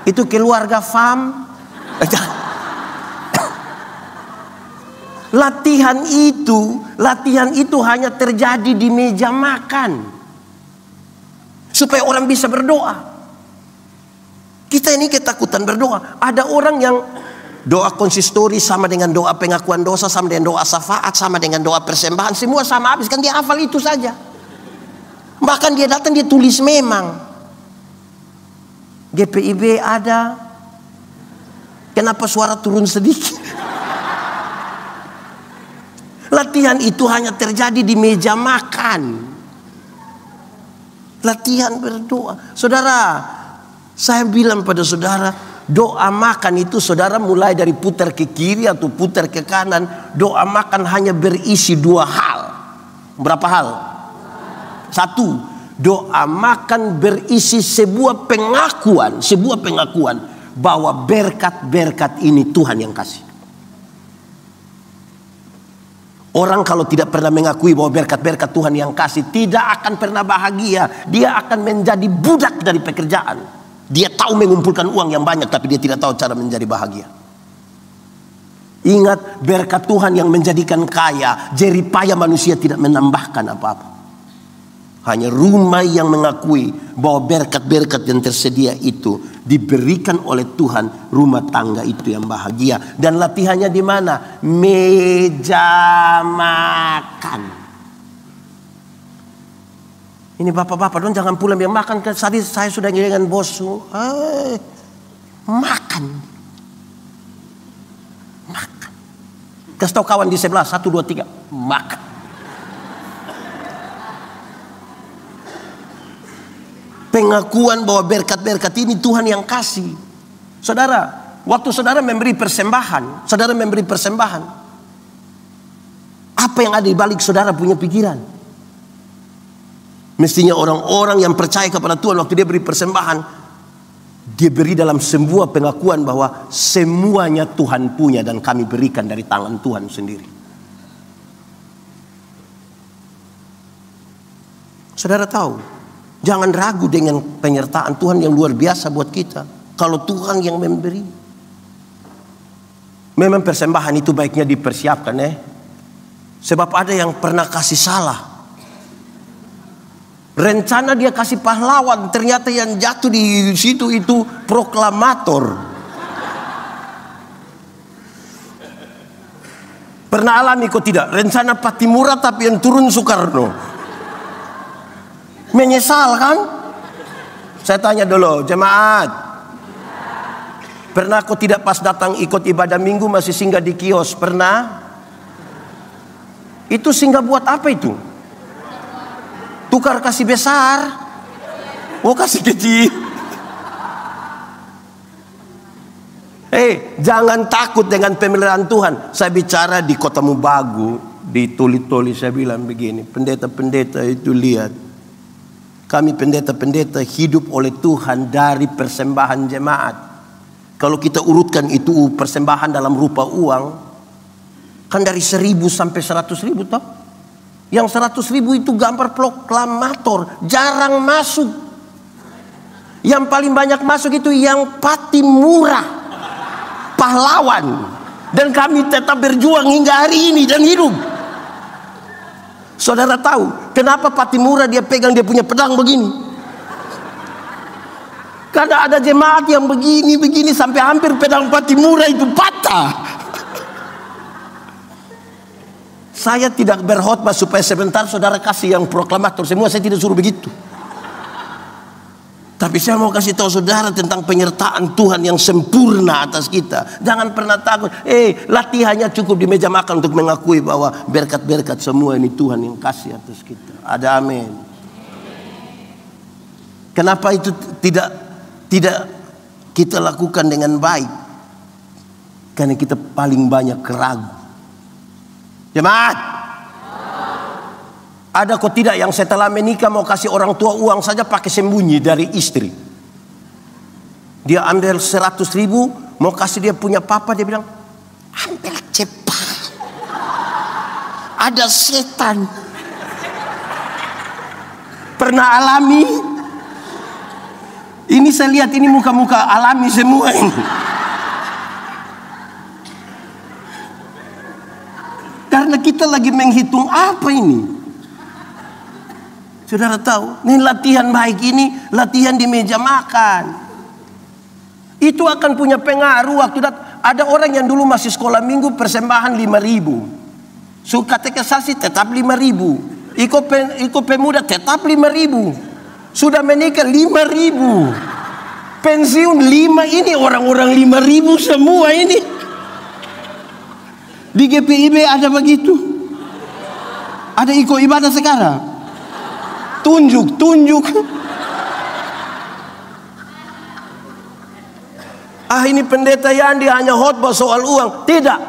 Itu keluarga FAM. Latihan itu hanya terjadi di meja makan. Supaya orang bisa berdoa. Kita ini ketakutan berdoa. Ada orang yang doa konsistori sama dengan doa pengakuan dosa, sama dengan doa syafaat, sama dengan doa persembahan, semua sama habis. Kan dia hafal itu saja. Bahkan dia datang dia tulis memang. GPIB ada. Kenapa suara turun sedikit? Latihan itu hanya terjadi di meja makan. Latihan berdoa. Saudara, saya bilang pada saudara, doa makan itu saudara mulai dari putar ke kiri atau putar ke kanan. Doa makan hanya berisi 2 hal. Berapa hal? Satu, doa makan berisi sebuah pengakuan bahwa berkat-berkat ini Tuhan yang kasih. Orang kalau tidak pernah mengakui bahwa berkat-berkat Tuhan yang kasih, tidak akan pernah bahagia. Dia akan menjadi budak dari pekerjaan. Dia tahu mengumpulkan uang yang banyak, tapi dia tidak tahu cara menjadi bahagia. Ingat, berkat Tuhan yang menjadikan kaya. Jeripaya manusia tidak menambahkan apa-apa. Hanya rumah yang mengakui bahwa berkat-berkat yang tersedia itu diberikan oleh Tuhan, rumah tangga itu yang bahagia. Dan latihannya di mana? Meja makan. Ini bapak-bapak dong, jangan pulang biar makan. Tadi saya sudah dengan bos. Makan. Makan. Kasih tahu kawan di sebelah, 1, 2, 3, makan. Pengakuan bahwa berkat-berkat ini Tuhan yang kasih. Saudara, waktu saudara memberi persembahan, apa yang ada di balik saudara punya pikiran? Mestinya orang-orang yang percaya kepada Tuhan waktu dia beri persembahan, dia beri dalam sebuah pengakuan bahwa semuanya Tuhan punya dan kami berikan dari tangan Tuhan sendiri. Saudara tahu, jangan ragu dengan penyertaan Tuhan yang luar biasa buat kita. Kalau Tuhan yang memberi. Memang persembahan itu baiknya dipersiapkan Sebab ada yang pernah kasih salah. Rencana dia kasih pahlawan, ternyata yang jatuh di situ itu proklamator. Pernah alami kok tidak? Rencana Patimura tapi yang turun Soekarno. Menyesal kan? Saya tanya dulu, jemaat, pernah kok tidak pas datang ikut ibadah minggu masih singgah di kios? Pernah? Itu singgah buat apa itu? Tukar kasih besar? Oh, kasih kecil. Jangan takut dengan pemeliharaan Tuhan. Saya bicara di Kota Mubagu, di Toli-Toli, saya bilang begini, pendeta-pendeta itu lihat, kami pendeta-pendeta hidup oleh Tuhan dari persembahan jemaat. Kalau kita urutkan itu persembahan dalam rupa uang, kan dari 1.000 sampai 100.000 toh. Yang 100.000 itu gambar proklamator, jarang masuk. Yang paling banyak masuk itu yang Patimura, pahlawan. Dan kami tetap berjuang hingga hari ini dan hidup. Saudara tahu kenapa Patimura dia pegang dia punya pedang begini? Karena ada jemaat yang begini sampai hampir pedang Patimura itu patah. Saya tidak berkhotbah supaya sebentar saudara kasih yang proklamator semua, saya tidak suruh begitu. Tapi saya mau kasih tahu saudara tentang penyertaan Tuhan yang sempurna atas kita. Jangan pernah takut. Latihannya cukup di meja makan untuk mengakui bahwa berkat-berkat semua ini Tuhan yang kasih atas kita. Ada amin. Kenapa itu tidak kita lakukan dengan baik? Karena kita paling banyak ragu. Jemaat, ada kok tidak yang setelah menikah mau kasih orang tua uang saja pakai sembunyi dari istri. Dia ambil 100.000 mau kasih dia punya papa, dia bilang ambil cepat, ada setan. Pernah alami? Ini saya lihat ini muka-muka alami semua ini. Karena kita lagi menghitung apa ini. Saudara tahu, ini latihan baik ini, latihan di meja makan. Itu akan punya pengaruh waktu ada orang yang dulu masih sekolah minggu persembahan 5.000. Suka katekisasi tetap 5.000. Ikut pemuda tetap 5.000. Sudah menikah 5.000. Pensiun 5 ini orang-orang 5.000 semua ini. Di GPIB ada begitu. Ada ikut ibadah sekarang. Tunjuk. Ini pendeta Yandi hanya khotbah soal uang. Tidak.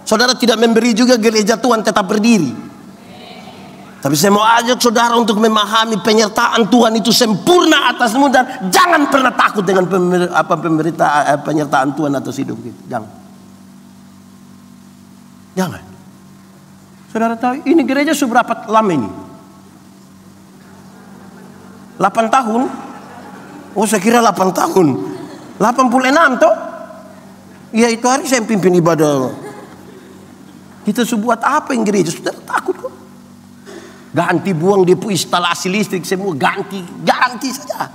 Saudara tidak memberi juga gereja Tuhan tetap berdiri. Tapi saya mau ajak saudara untuk memahami penyertaan Tuhan itu sempurna atasmu, dan jangan pernah takut dengan penyertaan Tuhan atas hidup kita. Jangan. Jangan. Saudara tahu ini gereja seberapa lama ini? 8 tahun? Oh, saya kira 8 tahun. 86 toh? Ya, itu hari saya pimpin ibadah. Kita sebuat apa yang gereja? Saudara takut kok. Ganti, buang depo, instalasi listrik, semua ganti saja.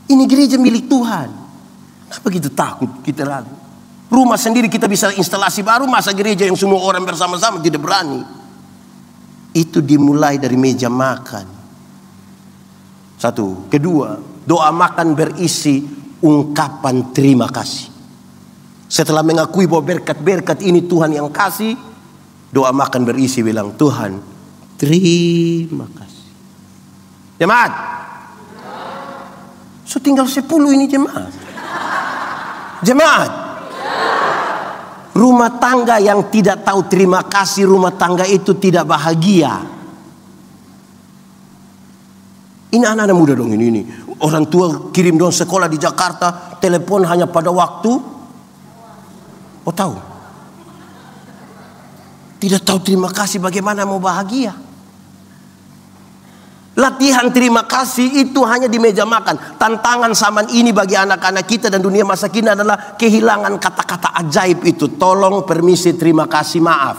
Ini gereja milik Tuhan. Kenapa kita takut, kita ragu? Rumah sendiri kita bisa instalasi baru, masa gereja yang semua orang bersama-sama tidak berani? Itu dimulai dari meja makan. Satu. Kedua, doa makan berisi ungkapan terima kasih. Setelah mengakui bahwa berkat-berkat ini Tuhan yang kasih, doa makan berisi bilang, Tuhan, terima kasih. Jemaat, so tinggal 10 ini jemaat. Jemaat, rumah tangga yang tidak tahu terima kasih, rumah tangga itu tidak bahagia. Ini anak-anak muda dong ini. Orang tua kirim dong sekolah di Jakarta, telepon hanya pada waktu. Oh tahu? Tidak tahu terima kasih, bagaimana mau bahagia? Latihan terima kasih itu hanya di meja makan. Tantangan zaman ini bagi anak-anak kita dan dunia masa kini adalah kehilangan kata-kata ajaib itu. Tolong, permisi, terima kasih, maaf.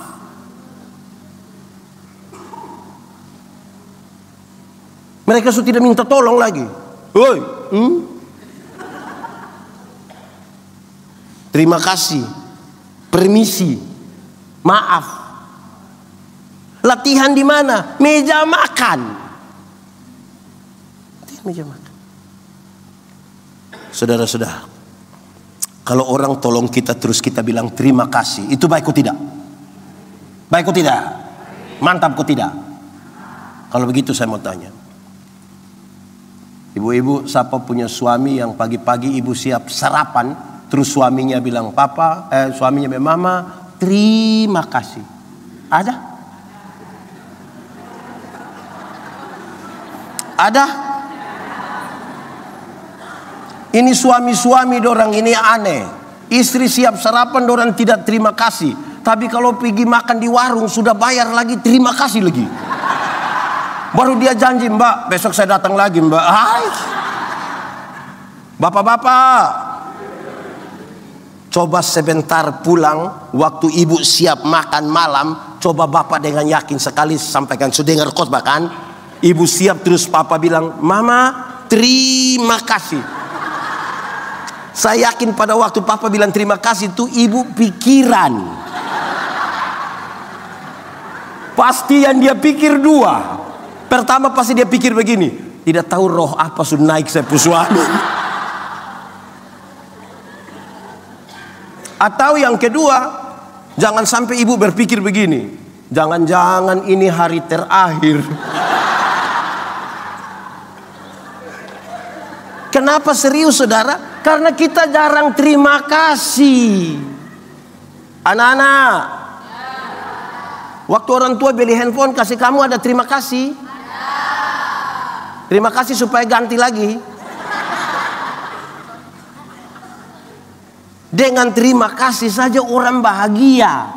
Mereka sudah tidak minta tolong lagi. Woi, terima kasih, permisi, maaf. Latihan di mana? Meja makan. Meja makan. Saudara-saudara, kalau orang tolong kita terus kita bilang terima kasih, itu baik atau tidak? Baik atau tidak? Mantap atau tidak? Kalau begitu saya mau tanya, ibu-ibu, siapa punya suami yang pagi-pagi ibu siap sarapan, terus suaminya bilang suaminya bilang mama terima kasih? Ada? Ada? Ini suami-suami dorang ini aneh. Istri siap sarapan dorang tidak terima kasih. Tapi kalau pergi makan di warung sudah bayar lagi, terima kasih lagi. Baru dia janji, Mbak besok saya datang lagi Mbak. Hai, bapak-bapak, coba sebentar pulang waktu ibu siap makan malam. Coba bapak dengan yakin sekali sampaikan, sudah dengar khotbah kan? Ibu siap terus papa bilang mama terima kasih. Saya yakin pada waktu papa bilang terima kasih itu ibu pikiran. Pasti yang dia pikir dua. Pertama pasti dia pikir begini, tidak tahu roh apa sudah naik saya suami. Atau yang kedua, jangan sampai ibu berpikir begini, jangan-jangan ini hari terakhir. Kenapa serius saudara? Karena kita jarang terima kasih. Anak-anak, waktu orang tua beli handphone kasih kamu ada terima kasih? Terima kasih supaya ganti lagi. Dengan terima kasih saja orang bahagia.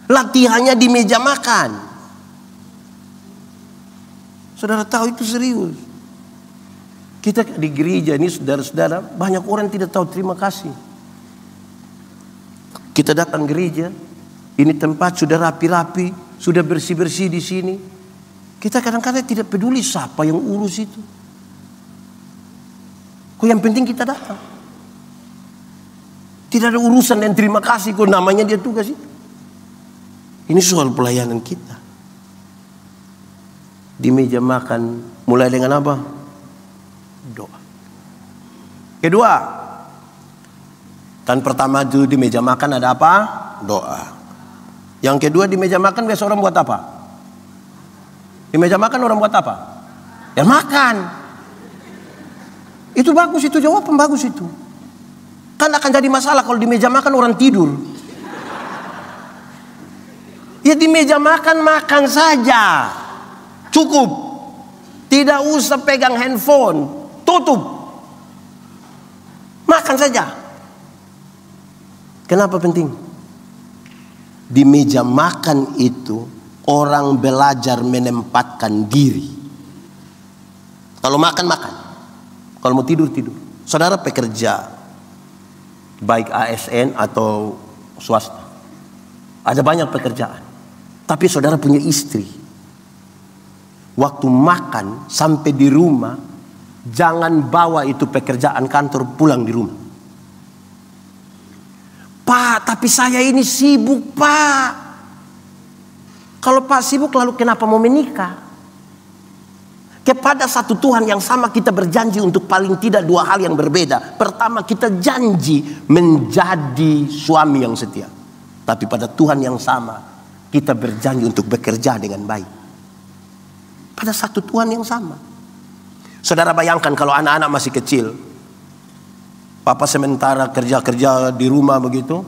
Latihannya di meja makan. Saudara tahu itu serius. Kita di gereja ini saudara-saudara, banyak orang tidak tahu terima kasih. Kita datang gereja, ini tempat sudah rapi-rapi, sudah bersih-bersih di sini. Kita kadang-kadang tidak peduli siapa yang urus itu. Kok yang penting kita datang. Tidak ada urusan dan terima kasih, kok namanya dia tugas itu. Ini soal pelayanan kita. Di meja makan mulai dengan apa? Doa. Kedua, kan pertama itu di meja makan ada apa? Doa. Yang kedua di meja makan biasa orang buat apa? Di meja makan orang buat apa? Ya makan. Itu bagus, itu jawaban bagus itu. Kan akan jadi masalah kalau di meja makan orang tidur. Ya di meja makan, makan saja. Cukup. Tidak usah pegang handphone. Tutup. Makan saja. Kenapa penting? Di meja makan itu orang belajar menempatkan diri. Kalau makan, makan. Kalau mau tidur, tidur. Saudara pekerja, baik ASN atau swasta, ada banyak pekerjaan. Tapi saudara punya istri. Waktu makan sampai di rumah, jangan bawa itu pekerjaan kantor pulang di rumah. Pak, tapi saya ini sibuk, Pak. Kalau Pak sibuk, lalu kenapa mau menikah? Kepada satu Tuhan yang sama kita berjanji untuk paling tidak dua hal yang berbeda. Pertama, kita janji menjadi suami yang setia. Tapi pada Tuhan yang sama, kita berjanji untuk bekerja dengan baik. Pada satu Tuhan yang sama. Saudara bayangkan kalau anak-anak masih kecil. Papa sementara kerja-kerja di rumah begitu.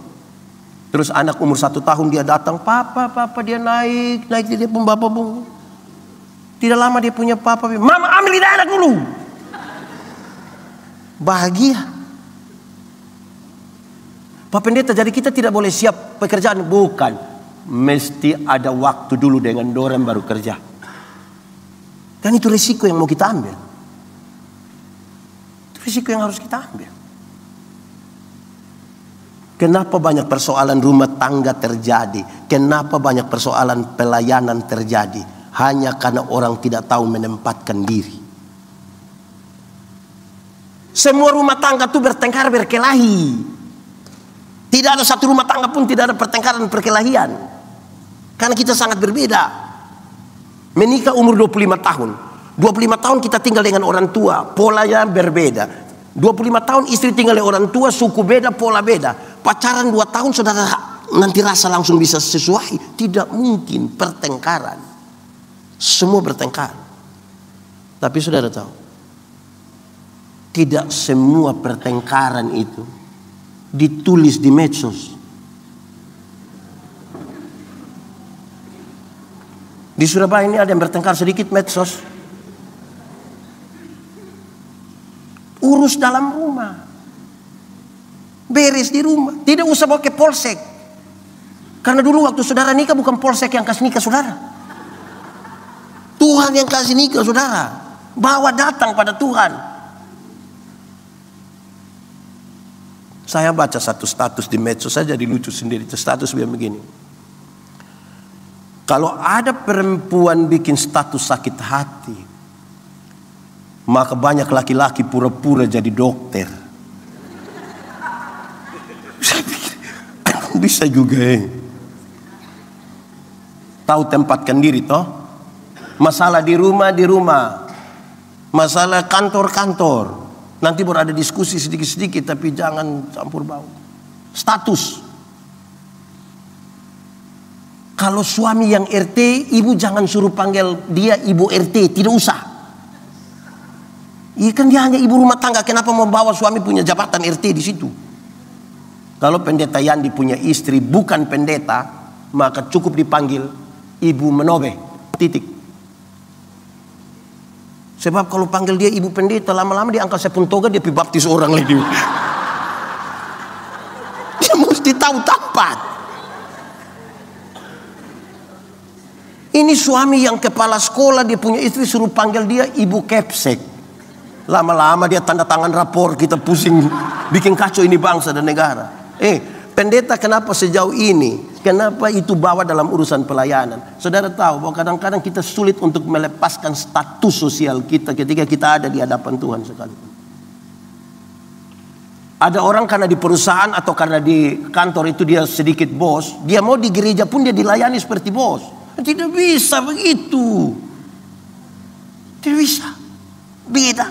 Terus anak umur 1 tahun dia datang. Papa dia naik dia pun bapak pun. Tidak lama dia punya papa. Mama ambil lidah anak dulu. Bahagia. Pak Pendeta, jadi kita tidak boleh siap pekerjaan. Bukan. Mesti ada waktu dulu dengan dorang baru kerja. Dan itu risiko yang mau kita ambil. Itu risiko yang harus kita ambil. Kenapa banyak persoalan rumah tangga terjadi? Kenapa banyak persoalan pelayanan terjadi? Hanya karena orang tidak tahu menempatkan diri. Semua rumah tangga itu bertengkar berkelahi. Tidak ada satu rumah tangga pun tidak ada pertengkaran perkelahian. Karena kita sangat berbeda. Menikah umur 25 tahun. 25 tahun kita tinggal dengan orang tua. Polanya berbeda. 25 tahun istri tinggal dengan orang tua. Suku beda, pola beda. Pacaran 2 tahun saudara nanti rasa langsung bisa sesuai. Tidak mungkin pertengkaran. Semua bertengkar. Tapi saudara tahu, tidak semua pertengkaran itu ditulis di medsos. Di Surabaya ini ada yang bertengkar sedikit medsos. Urus dalam rumah. Beres di rumah. Tidak usah bawa ke polsek. Karena dulu waktu saudara nikah bukan polsek yang kasih nikah saudara. Tuhan yang kasih nikah saudara. Bawa datang pada Tuhan. Saya baca satu status di medsos saja jadi lucu sendiri. Status begini. Kalau ada perempuan bikin status sakit hati, maka banyak laki-laki pura-pura jadi dokter. Bisa juga tahu tempatkan diri toh. Masalah di rumah. Masalah kantor. Nanti baru ada diskusi sedikit-sedikit, tapi jangan campur baur. Status. Kalau suami yang RT, ibu jangan suruh panggil dia ibu RT, tidak usah. Iya kan dia hanya ibu rumah tangga, kenapa membawa suami punya jabatan RT di situ? Kalau pendeta Yandi punya istri bukan pendeta, maka cukup dipanggil ibu Menobe, titik. Sebab kalau panggil dia ibu pendeta, lama-lama dia angkat sepun toga, dia baptis orang lagi. Dia mesti tahu tempat. Ini suami yang kepala sekolah, dia punya istri suruh panggil dia ibu kepsek. Lama-lama dia tanda tangan rapor, kita pusing, bikin kacau ini bangsa dan negara. Pendeta kenapa sejauh ini? Kenapa itu bawa dalam urusan pelayanan? Saudara tahu bahwa kadang-kadang kita sulit untuk melepaskan status sosial kita ketika kita ada di hadapan Tuhan sekalipun. Ada orang karena di perusahaan atau karena di kantor itu dia sedikit bos, dia mau di gereja pun dia dilayani seperti bos. Tidak bisa begitu. Tidak bisa. Beda.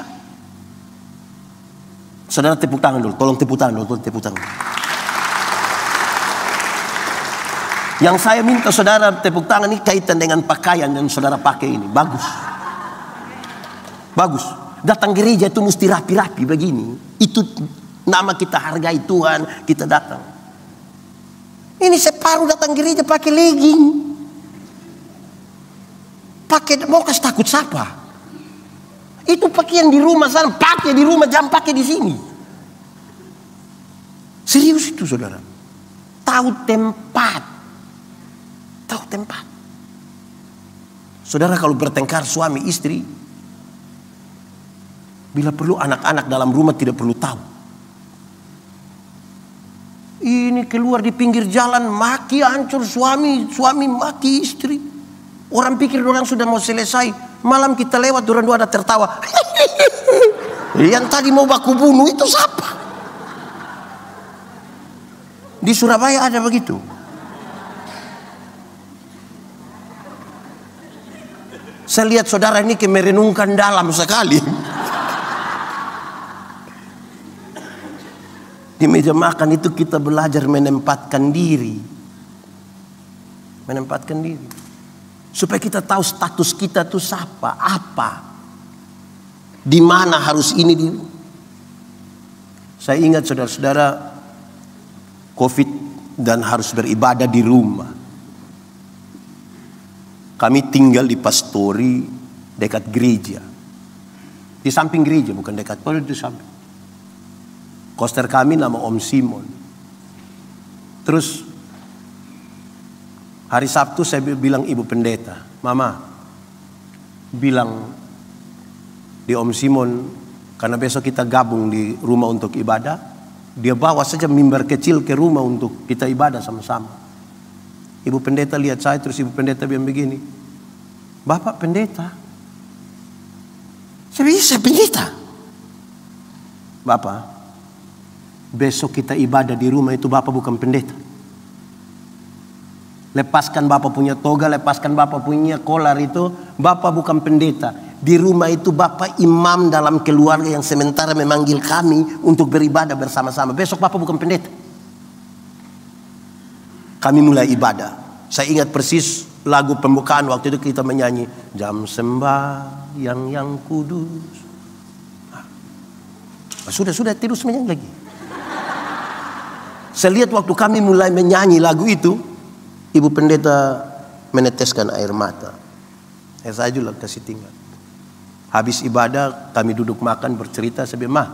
Saudara tepuk tangan dulu, tolong tepuk tangan dulu, tepuk tangan. Yang saya minta saudara tepuk tangan ini kaitan dengan pakaian yang saudara pakai ini. Bagus. Bagus. Datang gereja itu mesti rapi-rapi begini. Itu nama kita hargai Tuhan, kita datang. Ini separuh datang gereja pakai legging. Pakai mau kasih takut siapa? Itu pakaian di rumah sana, pakai di rumah, jangan pakai di sini. Serius itu saudara. Tahu tempat. Tahu tempat. Saudara kalau bertengkar suami istri, bila perlu anak-anak dalam rumah tidak perlu tahu. Ini keluar di pinggir jalan, maki hancur suami maki istri. Orang pikir orang sudah mau selesai, malam kita lewat, orang dua ada tertawa. Yang tadi mau baku bunuh itu siapa? Di Surabaya ada begitu. Saya lihat saudara ini merenungkan dalam sekali. Di meja makan itu kita belajar menempatkan diri. Menempatkan diri. Supaya kita tahu status kita itu siapa, apa. Di mana harus ini. Saya ingat saudara-saudara, COVID dan harus beribadah di rumah. Kami tinggal di pastori dekat gereja. Di samping gereja, bukan dekat, di samping. Koster kami nama Om Simon. Terus hari Sabtu saya bilang ibu pendeta, Mama, bilang di Om Simon, karena besok kita gabung di rumah untuk ibadah, dia bawa saja mimbar kecil ke rumah untuk kita ibadah sama-sama. Ibu pendeta lihat saya, terus ibu pendeta bilang begini, Bapak pendeta? Saya bisa pendeta. Bapak, besok kita ibadah di rumah itu Bapak bukan pendeta. Lepaskan Bapak punya toga, lepaskan Bapak punya kolar itu, Bapak bukan pendeta. Di rumah itu Bapak imam dalam keluarga yang sementara memanggil kami untuk beribadah bersama-sama. Besok Bapak bukan pendeta. Kami mulai ibadah. Saya ingat persis lagu pembukaan waktu itu kita menyanyi jam sembahyang yang kudus. Sudah terus menyanyi lagi. Saya lihat waktu kami mulai menyanyi lagu itu, ibu pendeta meneteskan air mata. Saya juga kasih tinggal. Habis ibadah kami duduk makan bercerita. Saya bilang, Mah,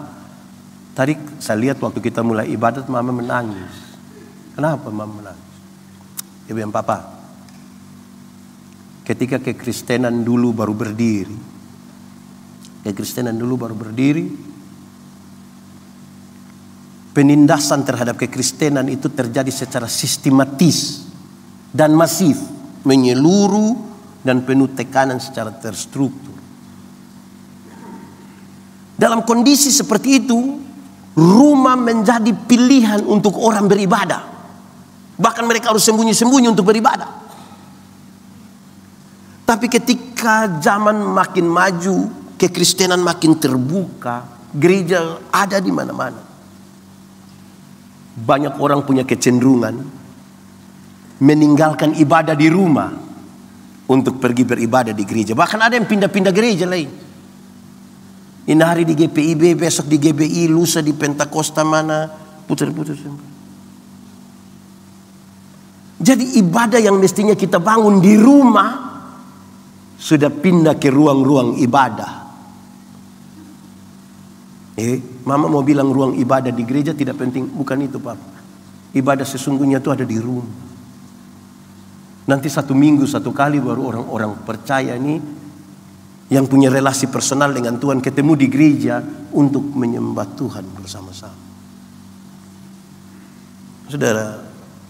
tadi saya lihat waktu kita mulai ibadat Mama menangis. Kenapa Mama menangis? Dia bilang, Papa, ketika kekristenan dulu baru berdiri. Kekristenan dulu baru berdiri. Penindasan terhadap kekristenan itu terjadi secara sistematis dan masif, menyeluruh dan penuh tekanan secara terstruktur. Dalam kondisi seperti itu, rumah menjadi pilihan untuk orang beribadah. Bahkan mereka harus sembunyi-sembunyi untuk beribadah. Tapi ketika zaman makin maju, kekristenan makin terbuka, gereja ada di mana-mana. Banyak orang punya kecenderungan meninggalkan ibadah di rumah untuk pergi beribadah di gereja. Bahkan ada yang pindah-pindah gereja lain. Ini hari di GPIB, besok di GBI, lusa di Pentakosta mana, putar-putar. Jadi ibadah yang mestinya kita bangun di rumah sudah pindah ke ruang-ruang ibadah. Mama mau bilang ruang ibadah di gereja tidak penting, bukan itu Pak. Ibadah sesungguhnya itu ada di rumah. Nanti 1 minggu 1 kali baru orang-orang percaya ini yang punya relasi personal dengan Tuhan ketemu di gereja untuk menyembah Tuhan bersama-sama. Saudara,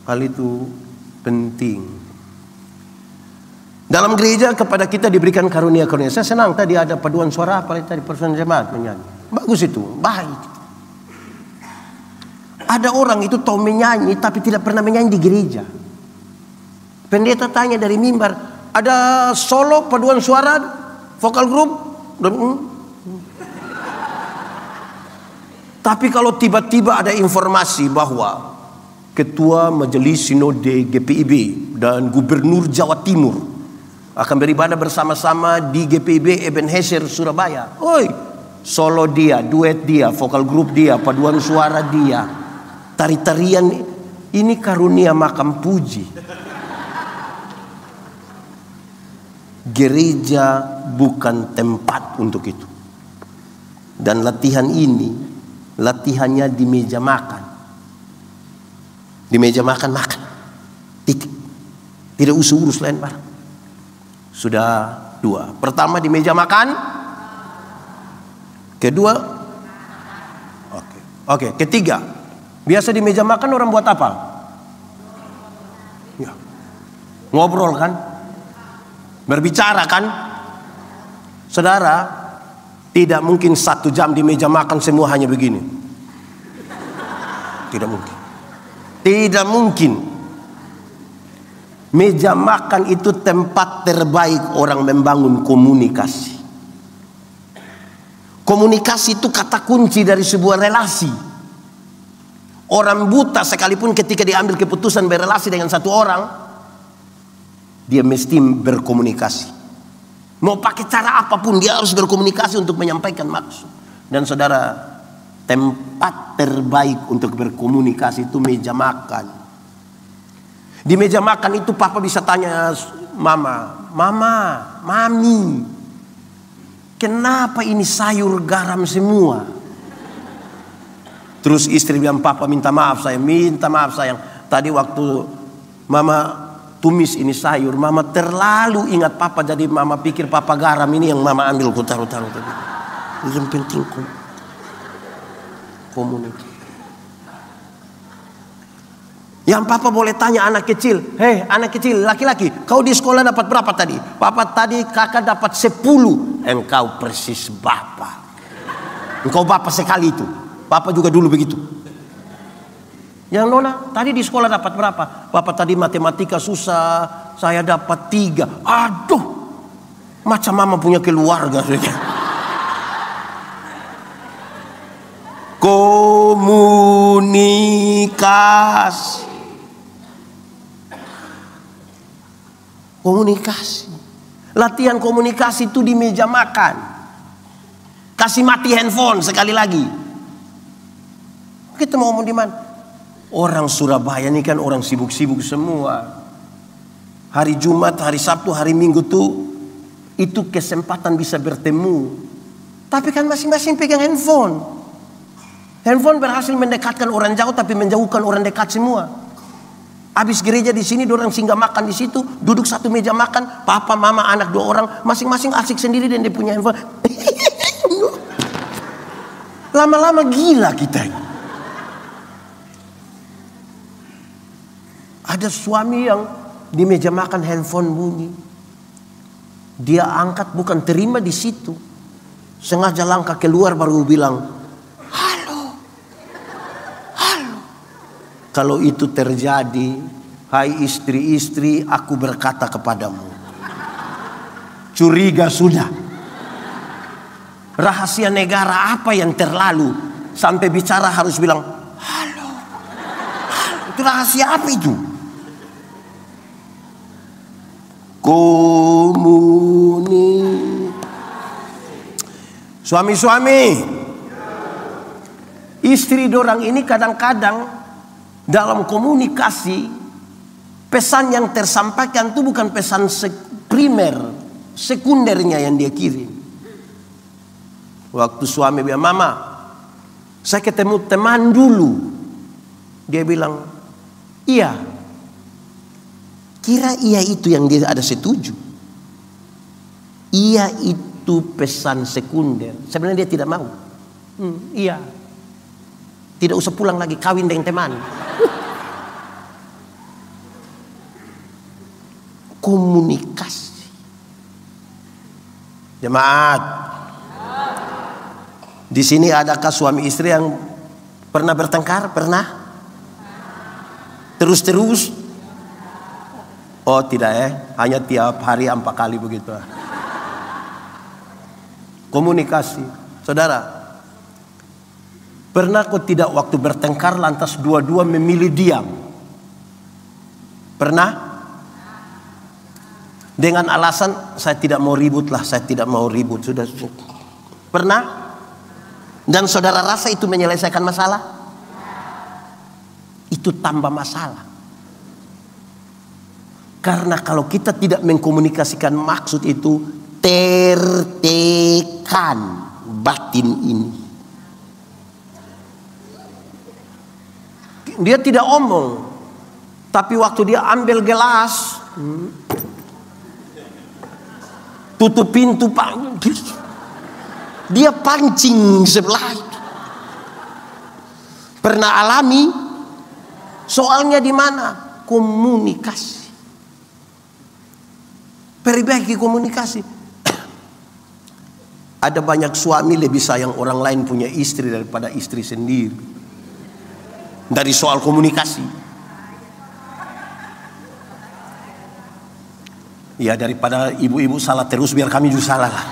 hal itu penting. Dalam gereja kepada kita diberikan karunia-karunia. Saya senang tadi ada paduan suara apalagi tadi personal jemaat menyanyi. Bagus itu, baik. Ada orang itu tahu menyanyi tapi tidak pernah menyanyi di gereja. Pendeta tanya dari mimbar, ada solo paduan suara, vokal group? Tapi kalau tiba-tiba ada informasi bahwa Ketua Majelis Sinode GPIB dan Gubernur Jawa Timur akan beribadah bersama-sama di GPIB Ebenezer Surabaya. Solo dia, duet dia, vokal group dia, paduan suara dia, tari-tarian, ini karunia makam puji. Gereja bukan tempat untuk itu. Dan latihan ini, latihannya di meja makan. Di meja makan, makan. Titik. Tidak usah urus lain barang. Sudah 2. Pertama di meja makan. Kedua. Oke. Ketiga. Biasa di meja makan orang buat apa? Ya. Ngobrol kan? Berbicara kan? Saudara, tidak mungkin 1 jam di meja makan semua hanya begini. Tidak mungkin. Tidak mungkin. Meja makan itu tempat terbaik orang membangun komunikasi. Komunikasi itu kata kunci dari sebuah relasi. Orang buta sekalipun ketika diambil keputusan berrelasi dengan satu orang, dia mesti berkomunikasi. Mau pakai cara apapun dia harus berkomunikasi untuk menyampaikan maksud. Dan saudara, tempat terbaik untuk berkomunikasi itu meja makan. Di meja makan itu papa bisa tanya mama, mami, kenapa ini sayur garam semua? Terus istri bilang, papa minta maaf sayang. Tadi waktu mama tumis ini sayur, mama terlalu ingat papa, jadi mama pikir papa garam ini yang mama ambil, ku taruh tadi. Itu yang penting komunikasi. Yang papa boleh tanya anak kecil, hei anak kecil laki-laki, kau di sekolah dapat berapa tadi? Papa tadi kakak dapat 10. Engkau persis bapak. Engkau bapak sekali itu. Papa juga dulu begitu. Yang nona tadi di sekolah dapat berapa? Papa tadi matematika susah, saya dapat 3. Aduh, macam mama punya keluarga. Komunikasi. Latihan komunikasi itu di meja makan. Kasih mati handphone sekali lagi. Kita mau ngomong di mana? Orang Surabaya ini kan orang sibuk-sibuk semua. Hari Jumat, hari Sabtu, hari Minggu tuh itu kesempatan bisa bertemu. Tapi kan masing-masing pegang handphone. Handphone berhasil mendekatkan orang jauh tapi menjauhkan orang dekat semua. Habis gereja di sini, orang singgah makan di situ, duduk satu meja makan, papa, mama, anak 2 orang, masing-masing asik sendiri dan dia punya handphone. Lama-lama gila kita. Ada suami yang di meja makan handphone bunyi. Dia angkat, bukan terima di situ. Sengaja langkah keluar baru bilang, halo. Kalau itu terjadi, hai istri-istri, aku berkata kepadamu, curiga sudah. Rahasia negara apa yang terlalu sampai bicara harus bilang halo. Itu rahasia apa itu? Suami-suami, istri dorang ini kadang-kadang dalam komunikasi, pesan yang tersampaikan itu bukan pesan primer, sekundernya yang dia kirim. Waktu suami bilang, mama, saya ketemu teman dulu. Dia bilang, iya. Kira iya itu yang dia ada setuju. Iya itu pesan sekunder. Sebenarnya dia tidak mau. Iya. Tidak usah pulang lagi, kawin dengan teman. Komunikasi. Jemaat. Di sini adakah suami istri yang pernah bertengkar? Pernah? Terus-terus? Oh tidak ya, hanya tiap hari 4 kali begitu. Komunikasi. Saudara, pernah kok tidak waktu bertengkar lantas dua-dua memilih diam? Pernah? Dengan alasan saya tidak mau ribut lah, saya tidak mau ribut. Sudah. Pernah? Dan saudara rasa itu menyelesaikan masalah? Itu tambah masalah. Karena kalau kita tidak mengkomunikasikan maksud itu, tertekan batin ini. Dia tidak omong, tapi waktu dia ambil gelas, tutup pintu, dia pancing sebelah itu. Pernah alami? Soalnya di mana? Komunikasi. Perbaiki komunikasi. Ada banyak suami lebih sayang orang lain punya istri daripada istri sendiri. Dari soal komunikasi. Ya, daripada ibu-ibu salah terus, biar kami juga salah lah.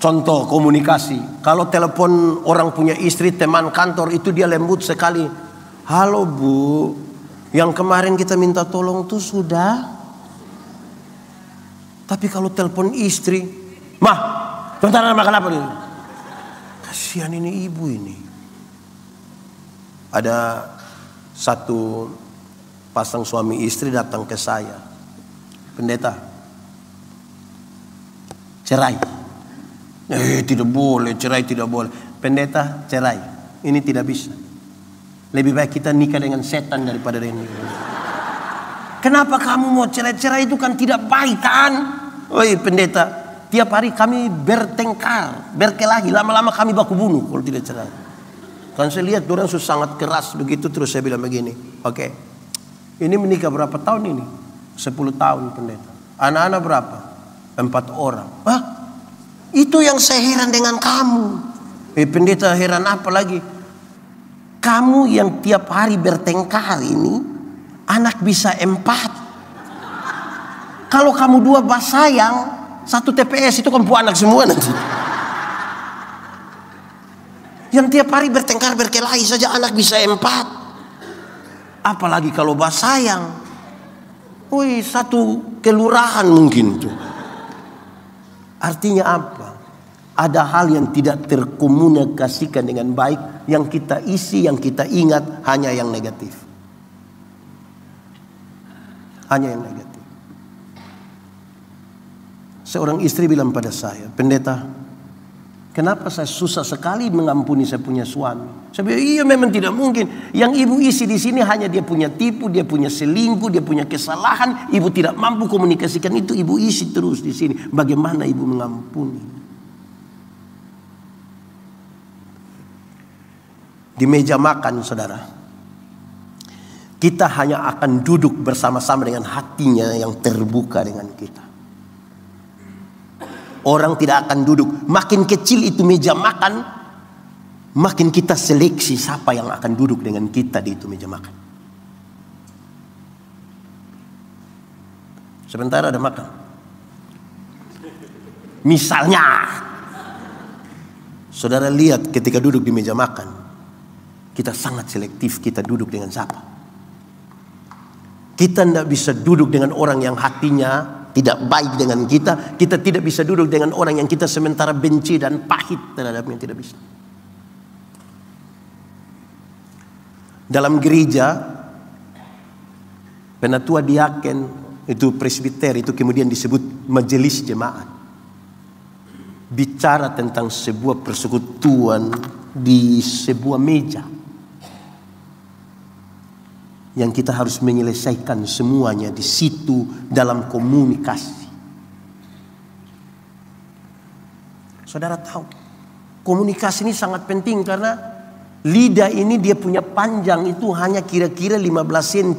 Contoh komunikasi. Kalau telepon orang punya istri, teman kantor, itu dia lembut sekali. Halo Bu, yang kemarin kita minta tolong tuh sudah. Tapi kalau telepon istri, Mah, bentar makan apa nih? Kasihan ini ibu ini. Ada satu pasang suami istri datang ke saya. Pendeta, cerai. Tidak boleh, cerai tidak boleh. Pendeta, cerai. Ini tidak bisa. Lebih baik kita nikah dengan setan daripada dengan ini. Kenapa kamu mau cerai? Cerai itu kan tidak baik kan? Oi pendeta, tiap hari kami bertengkar, berkelahi. Lama-lama kami baku bunuh kalau tidak cerai. Kan saya lihat orang sangat keras begitu. Terus saya bilang begini, oke, ini menikah berapa tahun ini? 10 tahun pendeta. Anak-anak berapa? 4 orang. Hah? Itu yang saya heran dengan kamu. Pendeta heran apa lagi? Kamu yang tiap hari bertengkar ini, anak bisa 4. Kalau kamu 2 sayang, 1 TPS itu kamu anak semua nanti. Yang tiap hari bertengkar berkelahi saja anak bisa 4. Apalagi kalau sayang. Wih, 1 kelurahan mungkin tuh. Artinya apa? Ada hal yang tidak terkomunikasikan dengan baik, yang kita isi, yang kita ingat hanya yang negatif. Hanya yang negatif. Seorang istri bilang pada saya, pendeta, kenapa saya susah sekali mengampuni saya punya suami? Saya bilang, iya memang tidak mungkin. Yang ibu isi di sini hanya dia punya tipu, dia punya selingkuh, dia punya kesalahan. Ibu tidak mampu komunikasikan itu, ibu isi terus di sini. Bagaimana ibu mengampuni? Di meja makan, saudara, kita hanya akan duduk bersama-sama dengan hatinya yang terbuka dengan kita. Orang tidak akan duduk. Makin kecil itu meja makan, makin kita seleksi siapa yang akan duduk dengan kita di itu meja makan. Sebentar ada makan. Misalnya, saudara lihat ketika duduk di meja makan, kita sangat selektif kita duduk dengan siapa. Kita tidak bisa duduk dengan orang yang hatinya tidak baik dengan kita. Kita tidak bisa duduk dengan orang yang kita sementara benci dan pahit terhadapnya. Tidak bisa. Dalam gereja, penatua diaken itu presbiter, itu kemudian disebut majelis jemaat. Bicara tentang sebuah persekutuan di sebuah meja, yang kita harus menyelesaikan semuanya di situ dalam komunikasi. Saudara tahu, komunikasi ini sangat penting karena lidah ini dia punya panjang itu hanya kira-kira 15 cm,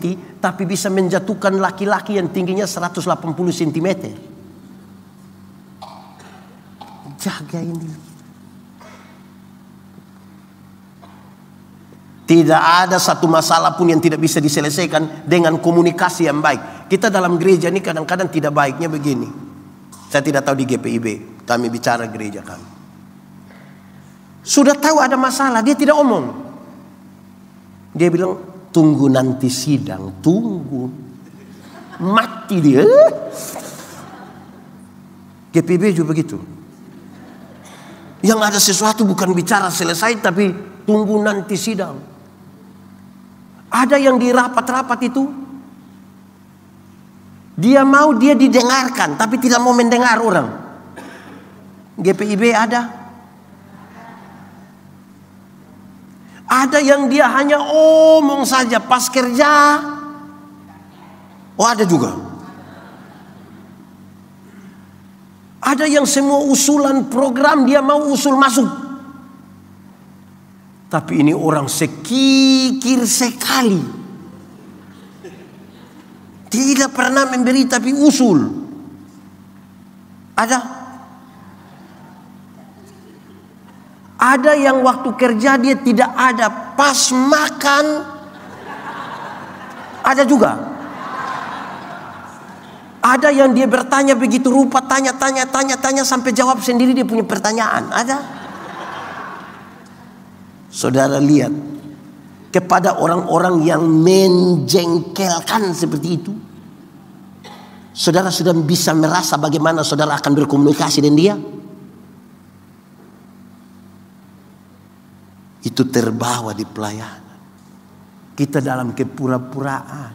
tapi bisa menjatuhkan laki-laki yang tingginya 180 cm. Jaga ini. Tidak ada satu masalah pun yang tidak bisa diselesaikan dengan komunikasi yang baik. Kita dalam gereja ini kadang-kadang tidak baiknya begini. Saya tidak tahu di GPIB, kami bicara gereja kami. Sudah tahu ada masalah, dia tidak omong. Dia bilang, tunggu nanti sidang, tunggu. Mati dia. GPIB juga begitu. Yang ada sesuatu bukan bicara selesai, tapi tunggu nanti sidang. Ada yang di rapat-rapat itu Dia mau dia didengarkan, tapi tidak mau mendengar orang. GPIB ada. Ada yang dia hanya omong saja pas kerja. Oh, ada juga. Ada yang semua usulan program dia mau usul masuk. Tapi ini orang sekikir sekali. Tidak pernah memberi tapi usul. Ada. Ada yang waktu kerja dia tidak ada, pas makan ada juga. Ada yang dia bertanya begitu rupa, tanya sampai jawab sendiri dia punya pertanyaan. Ada. Saudara lihat, kepada orang-orang yang menjengkelkan seperti itu, saudara sudah bisa merasa bagaimana saudara akan berkomunikasi dengan dia. Itu terbawa di pelayanan. Kita dalam kepura-puraan.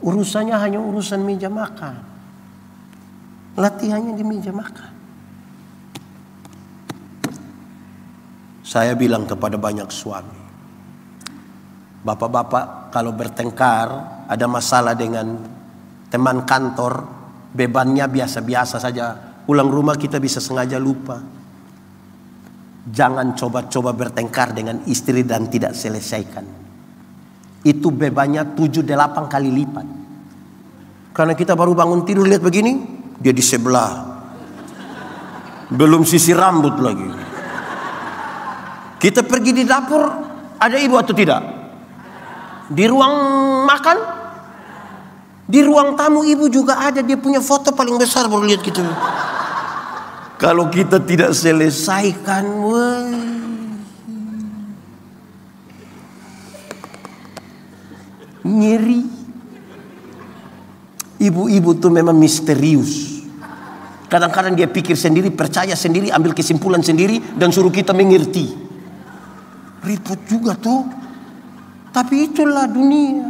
Urusannya hanya urusan meja makan. Latihannya di meja makan. Saya bilang kepada banyak suami, bapak-bapak kalau bertengkar, ada masalah dengan teman kantor, bebannya biasa-biasa saja. Pulang rumah kita bisa sengaja lupa. Jangan coba-coba bertengkar dengan istri dan tidak selesaikan. Itu bebannya 7-8 kali lipat. Karena kita baru bangun tidur lihat begini, dia di sebelah. Belum sisir rambut lagi. Kita pergi di dapur, ada ibu atau tidak? Di ruang makan, di ruang tamu ibu juga ada, dia punya foto paling besar baru lihat gitu. Kalau kita tidak selesaikan, nyeri. Ibu-ibu tuh memang misterius. Kadang-kadang dia pikir sendiri, percaya sendiri, ambil kesimpulan sendiri, dan suruh kita mengerti. Ribut juga tuh. Tapi itulah dunia.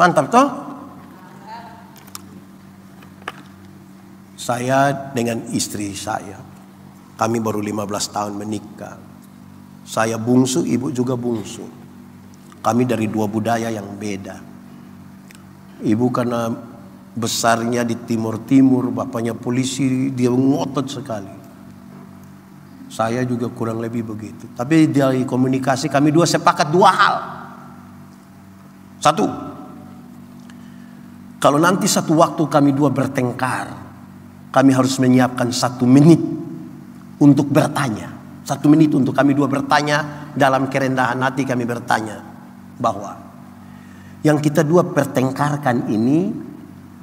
Mantap toh? Saya dengan istri saya, kami baru 15 tahun menikah. Saya bungsu, ibu juga bungsu. Kami dari dua budaya yang beda. Ibu karena besarnya di timur-timur, bapaknya polisi, dia ngotot sekali. Saya juga kurang lebih begitu. Tapi dari komunikasi kami dua sepakat dua hal. Satu, kalau nanti satu waktu kami dua bertengkar, kami harus menyiapkan 1 menit untuk bertanya. 1 menit untuk kami dua bertanya. Dalam kerendahan hati kami bertanya bahwa yang kita dua pertengkarkan ini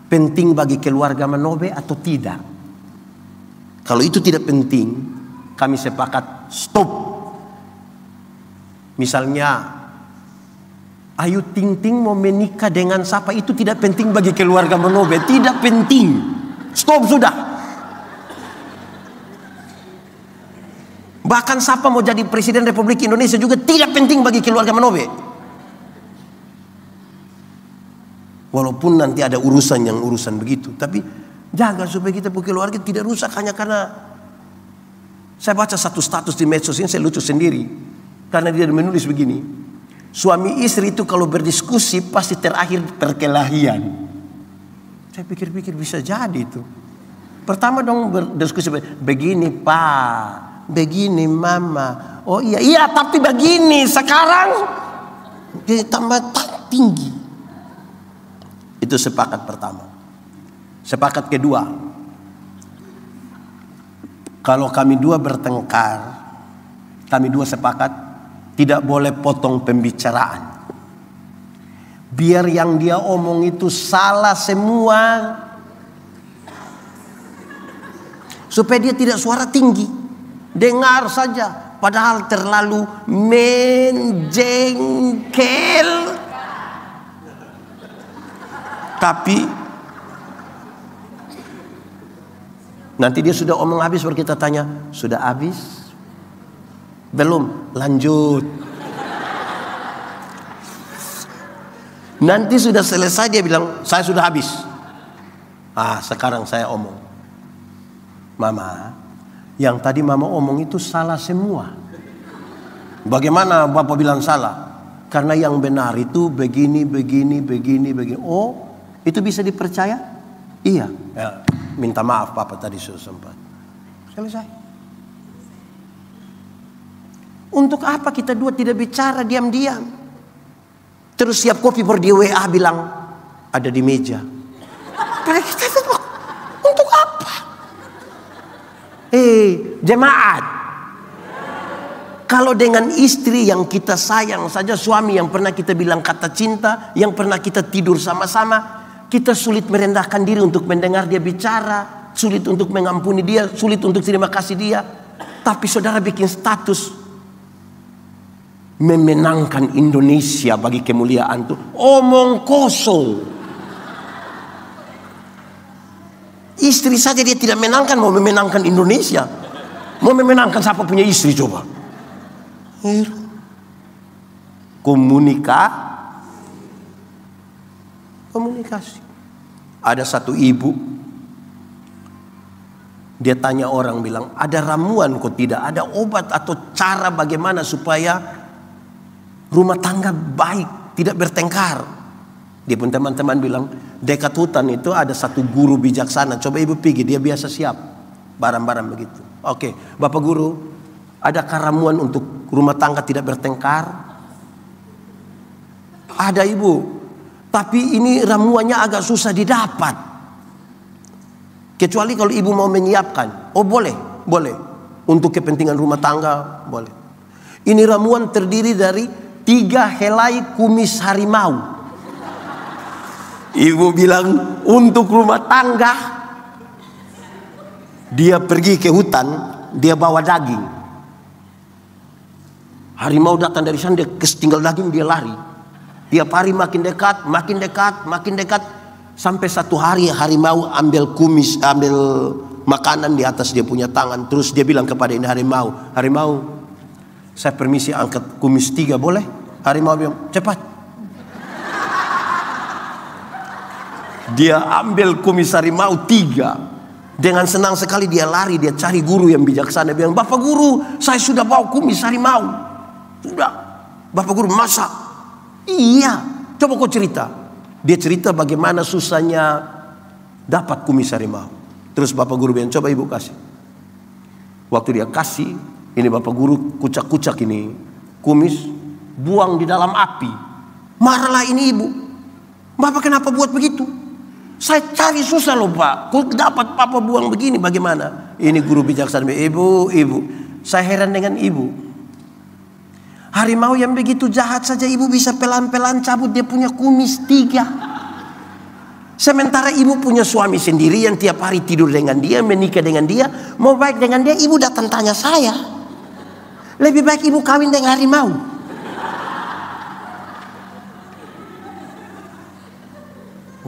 penting bagi keluarga Manobe atau tidak. Kalau itu tidak penting, kami sepakat stop. Misalnya, Ayu Ting Ting mau menikah dengan siapa, itu tidak penting bagi keluarga Manobe. Tidak penting. Stop sudah. Bahkan siapa mau jadi presiden Republik Indonesia juga tidak penting bagi keluarga Manobe. Walaupun nanti ada urusan begitu, tapi jaga supaya kita punya keluarga tidak rusak hanya karena. Saya baca satu status di medsos ini, saya lucu sendiri karena dia menulis begini: suami istri itu kalau berdiskusi pasti terakhir perkelahian. Saya pikir-pikir bisa jadi itu. Pertama dong berdiskusi begini Pak, begini Mama. Oh iya tapi begini sekarang dia tambah tinggi. Itu sepakat pertama. Sepakat kedua, kalau kami dua bertengkar, kami dua sepakat tidak boleh potong pembicaraan. Biar yang dia omong itu salah semua, supaya dia tidak suara tinggi, dengar saja, padahal terlalu menjengkel. Tapi nanti dia sudah omong habis, baru kita tanya, sudah habis? Belum, lanjut. Nanti sudah selesai dia bilang, saya sudah habis. Sekarang saya omong. Mama, yang tadi mama omong itu salah semua. Bagaimana bapak bilang salah? Karena yang benar itu begini. Oh, itu bisa dipercaya? Iya. Ya, minta maaf papa tadi sudah sempat. Selesai. Untuk apa kita dua tidak bicara diam-diam? Terus siap kopi baru di WA bilang ada di meja. Untuk apa? Jemaat. Kalau dengan istri yang kita sayang saja, suami yang pernah kita bilang kata cinta, yang pernah kita tidur sama-sama, kita sulit merendahkan diri untuk mendengar dia bicara, sulit untuk mengampuni dia, sulit untuk terima kasih dia. Tapi saudara bikin status memenangkan Indonesia bagi kemuliaan tuh omong kosong. Istri saja dia tidak menangkan, mau memenangkan Indonesia. Mau memenangkan siapa punya istri coba? Komunikasi. Ada satu ibu, dia tanya orang bilang, ada ramuan kok tidak? Ada obat atau cara bagaimana supaya rumah tangga baik, tidak bertengkar? Dia pun teman-teman bilang, dekat hutan itu ada satu guru bijaksana. Coba ibu pergi, dia biasa siap barang-barang begitu. Oke, Bapak Guru, adakah ramuan untuk rumah tangga tidak bertengkar? Ada ibu, tapi ini ramuannya agak susah didapat. Kecuali kalau ibu mau menyiapkan. Oh boleh. Untuk kepentingan rumah tangga boleh. Ini ramuan terdiri dari 3 helai kumis harimau. Ibu bilang untuk rumah tangga. Dia pergi ke hutan, dia bawa daging. Harimau datang dari sana, dia tinggal daging, dia lari. Tiap hari makin dekat. Sampai satu hari harimau ambil kumis, ambil makanan di atas dia punya tangan. Terus dia bilang kepada ini harimau, saya permisi angkat kumis 3 boleh? Harimau bilang, cepat. Dia ambil kumis harimau 3. Dengan senang sekali dia lari, dia cari guru yang bijaksana. Bilang, Bapak Guru, saya sudah bawa kumis harimau. Sudah. Bapak Guru, masa? Iya. Coba kau cerita. Dia cerita bagaimana susahnya dapat kumis harimau. Terus Bapak Guru bilang, coba ibu kasih. Waktu dia kasih, ini Bapak Guru kucak-kucak ini kumis, buang di dalam api. Marahlah ini ibu. Bapak kenapa buat begitu? Saya cari susah loh Pak. Kok dapat Papa buang begini bagaimana? Ini guru bijaksana. Ibu, saya heran dengan ibu. Harimau yang begitu jahat saja ibu bisa pelan-pelan cabut dia punya kumis 3. Sementara ibu punya suami sendiri yang tiap hari tidur dengan dia, menikah dengan dia, mau baik dengan dia, ibu datang tanya saya. Lebih baik ibu kawin dengan harimau.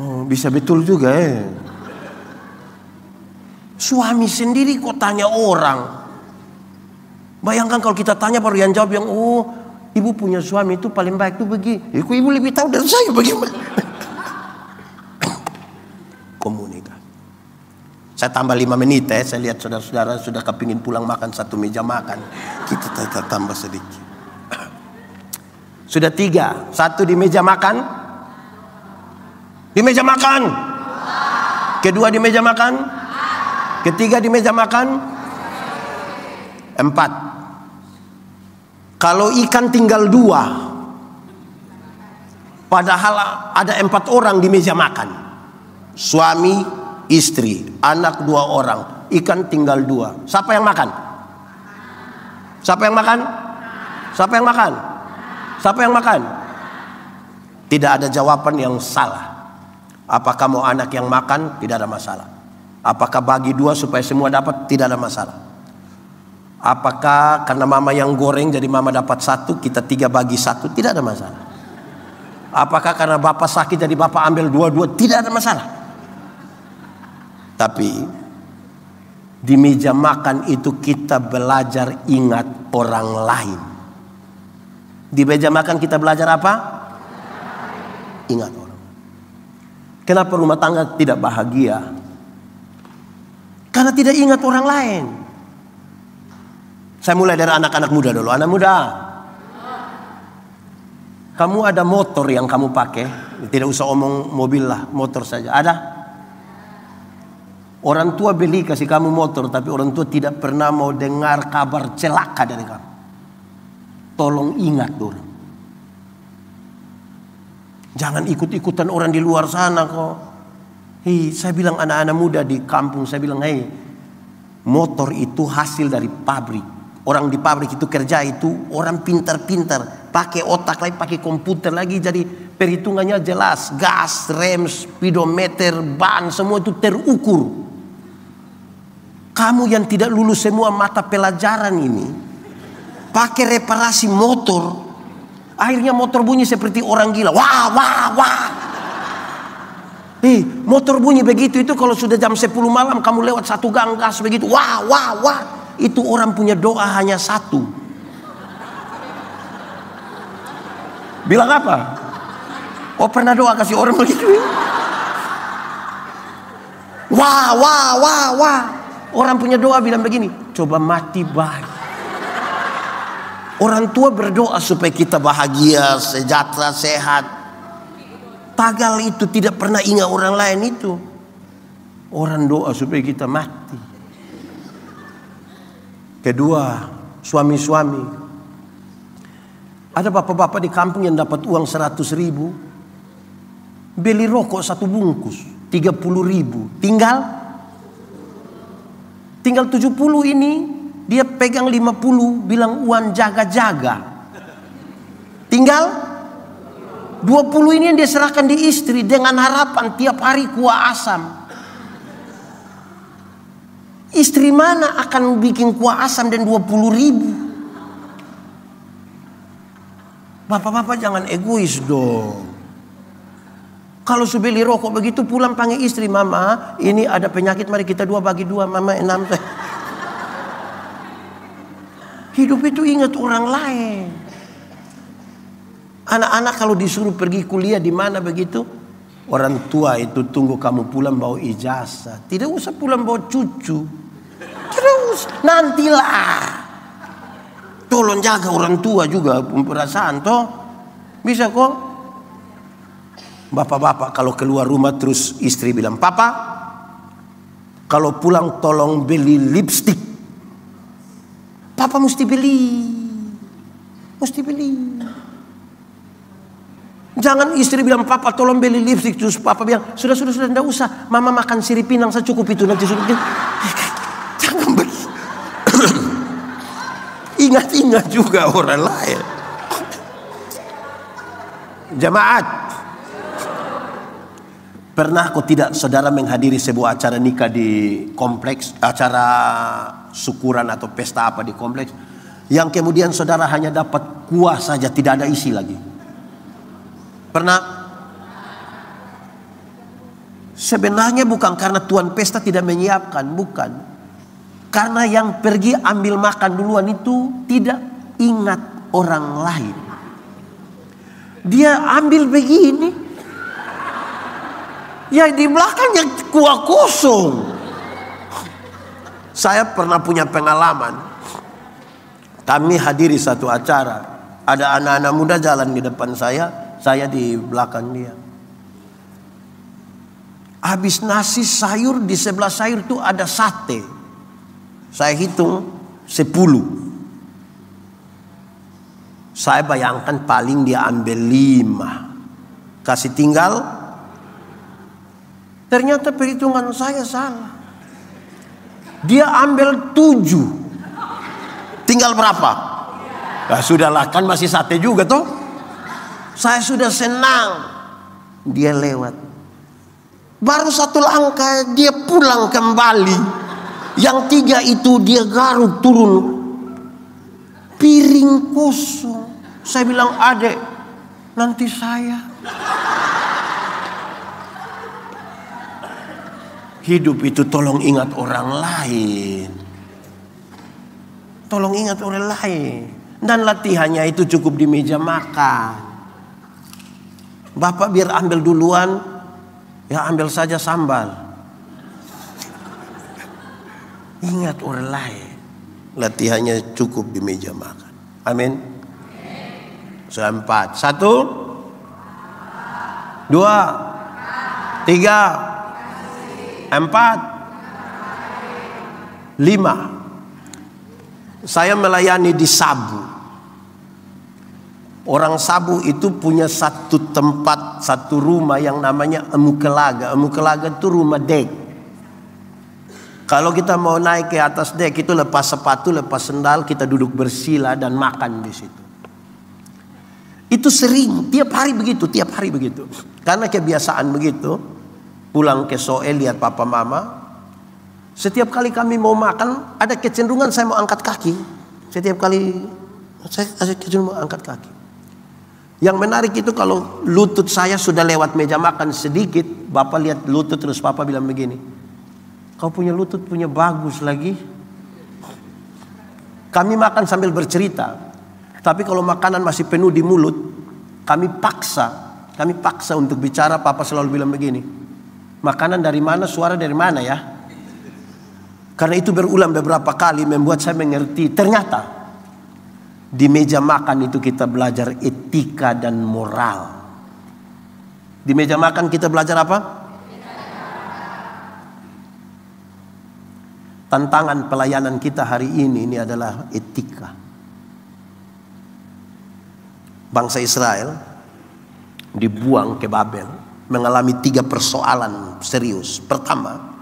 Oh, bisa betul juga Suami sendiri kok tanya orang. Bayangkan kalau kita tanya baru yang jawab yang ibu punya suami itu paling baik itu begini. Ibu lebih tahu dari saya bagaimana. Komunikasi. Saya tambah 5 menit saya lihat saudara-saudara sudah kepingin pulang makan satu meja makan. Kita tambah sedikit. Sudah 3. 1 di meja makan. Di meja makan. Kedua di meja makan. Ketiga di meja makan. 4. Kalau ikan tinggal 2, padahal ada 4 orang di meja makan. Suami, istri, anak 2 orang. Ikan tinggal 2. Siapa yang makan? Siapa yang makan? Siapa yang makan? Siapa yang makan? Tidak ada jawaban yang salah. Apakah mau anak yang makan? Tidak ada masalah. Apakah bagi 2 supaya semua dapat? Tidak ada masalah. Apakah karena mama yang goreng jadi mama dapat 1, kita 3 bagi 1? Tidak ada masalah. Apakah karena bapak sakit jadi bapak ambil 2-2? Tidak ada masalah. Tapi di meja makan itu kita belajar ingat orang lain. Di meja makan kita belajar apa? ingat orang. Kenapa rumah tangga tidak bahagia? Karena tidak ingat orang lain. Saya mulai dari anak-anak muda dulu. Anak muda, kamu ada motor yang kamu pakai, tidak usah omong mobil lah, motor saja. Ada? Orang tua beli kasih kamu motor, tapi orang tua tidak pernah mau dengar kabar celaka dari kamu. Tolong ingat orang. Jangan ikut-ikutan orang di luar sana kok. Saya bilang anak-anak muda di kampung, saya bilang, motor itu hasil dari pabrik. Orang di pabrik itu kerja itu orang pintar-pintar, pakai otak lagi, pakai komputer lagi, jadi perhitungannya jelas. Gas, rem, speedometer, ban, semua itu terukur. Kamu yang tidak lulus semua mata pelajaran ini, pakai reparasi motor, akhirnya motor bunyi seperti orang gila. Wah, wah, wah. Motor bunyi begitu itu kalau sudah jam 10 malam kamu lewat satu gang gas begitu. Wah, wah, wah. Itu orang punya doa hanya satu. Bilang apa? Oh, pernah doa kasih orang begitu? Wah, wah, wah, wah. Orang punya doa bilang begini, coba mati baik. Orang tua berdoa supaya kita bahagia, sejahtera, sehat. Tagal itu tidak pernah ingat orang lain itu. Orang doa supaya kita mati. Kedua, suami-suami. Ada bapak-bapak di kampung yang dapat uang 100 ribu. Beli rokok 1 bungkus 30 ribu. Tinggal 70 ini dia pegang 50, bilang uang jaga-jaga. Tinggal 20 ini yang dia serahkan di istri dengan harapan tiap hari kuah asam. Istri mana akan bikin kuah asam dan 20 ribu? Bapak-bapak jangan egois dong. Kalau sudah beli rokok begitu pulang panggil istri, mama ini ada penyakit, mari kita 2 bagi 2, mama 6. Hidup itu ingat orang lain. Anak-anak kalau disuruh pergi kuliah di mana begitu, orang tua itu tunggu kamu pulang bawa ijazah. Tidak usah pulang bawa cucu. Terus nantilah. Tolong jaga orang tua juga perasaan toh. Bisa kok. Bapak-bapak kalau keluar rumah terus istri bilang, papa kalau pulang tolong beli lipstik. Papa mesti beli. Mesti beli. Jangan istri bilang, papa tolong beli lipstik, terus papa bilang, sudah, tidak usah, mama makan sirip pinang saya cukup itu nanti sudah. Jangan begitu. Ingat-ingat juga orang lain. Jemaat, pernah kok tidak saudara menghadiri sebuah acara nikah di kompleks, acara syukuran atau pesta apa di kompleks, yang kemudian saudara hanya dapat kuah saja, tidak ada isi lagi? Pernah? Sebenarnya bukan karena tuan pesta tidak menyiapkan, bukan. Karena yang pergi ambil makan duluan itu tidak ingat orang lain. Dia ambil begini, ya di belakangnya kuah kosong. Saya pernah punya pengalaman. Kami hadiri satu acara, ada anak-anak muda jalan di depan saya di belakang dia. Habis nasi sayur, di sebelah sayur itu ada sate. Saya hitung 10. Saya bayangkan paling dia ambil 5. Kasih tinggal. Ternyata perhitungan saya salah. Dia ambil 7. Tinggal berapa? Ya sudahlah, kan masih sate juga toh. Saya sudah senang. Dia lewat. Baru 1 langkah dia pulang kembali. Yang 3 itu dia garuk turun. Piring kosong. Saya bilang, adek, nanti saya. Hidup itu tolong ingat orang lain. Tolong ingat orang lain. Dan latihannya itu cukup di meja makan. Bapak biar ambil duluan, ya ambil saja sambal. Ingat orang lain. Latihannya cukup di meja makan. Amin. Seempat. 1, 2, 3, 4, 5. Saya melayani di Sabu. Orang Sabu itu punya satu tempat, satu rumah yang namanya Emukelaga. Emukelaga itu rumah dek. Kalau kita mau naik ke atas dek itu lepas sepatu, lepas sendal, kita duduk bersila dan makan di situ. Itu sering, tiap hari begitu. Karena kebiasaan begitu, pulang ke Soe lihat papa mama. Setiap kali kami mau makan, ada kecenderungan saya mau angkat kaki. Setiap kali saya kecenderungan mau angkat kaki. Yang menarik itu kalau lutut saya sudah lewat meja makan sedikit, Bapak lihat lutut terus Papa bilang begini, kau punya lutut punya bagus lagi. Kami makan sambil bercerita, tapi kalau makanan masih penuh di mulut, kami paksa untuk bicara. Papa selalu bilang begini, makanan dari mana, suara dari mana ya? Karena itu berulang beberapa kali membuat saya mengerti, ternyata di meja makan itu kita belajar etika dan moral. Di meja makan kita belajar apa? Tantangan pelayanan kita hari ini adalah etika. Bangsa Israel dibuang ke Babel, mengalami 3 persoalan serius. Pertama,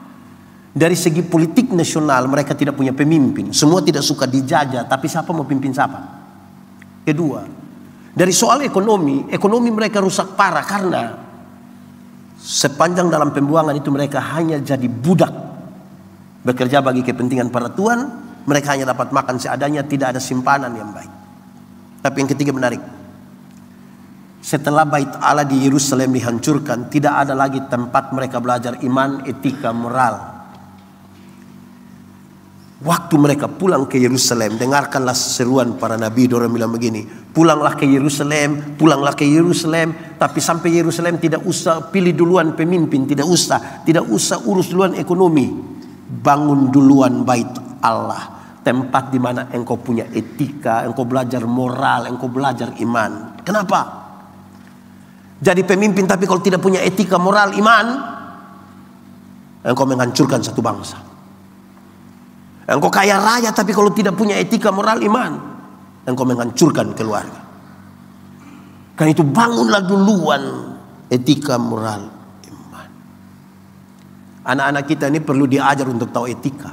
dari segi politik nasional mereka tidak punya pemimpin. Semua tidak suka dijajah, tapi siapa mau pimpin siapa? Kedua, dari soal ekonomi mereka rusak parah karena sepanjang dalam pembuangan itu mereka hanya jadi budak. Bekerja bagi kepentingan para tuan, mereka hanya dapat makan seadanya, tidak ada simpanan yang baik. Tapi yang ketiga menarik. Setelah bait Allah di Yerusalem dihancurkan, tidak ada lagi tempat mereka belajar iman, etika, moral. Waktu mereka pulang ke Yerusalem, dengarkanlah seruan para nabi. Orang bilang begini, pulanglah ke Yerusalem, tapi sampai Yerusalem tidak usah pilih duluan pemimpin, tidak usah urus duluan ekonomi. Bangun duluan bait Allah, tempat di mana engkau punya etika, engkau belajar moral, engkau belajar iman. Kenapa? Jadi pemimpin tapi kalau tidak punya etika, moral, iman, engkau menghancurkan satu bangsa. Engkau kaya raya tapi kalau tidak punya etika, moral, iman, engkau menghancurkan keluarga. Karena itu bangunlah duluan etika, moral, iman. Anak-anak kita ini perlu diajar untuk tahu etika.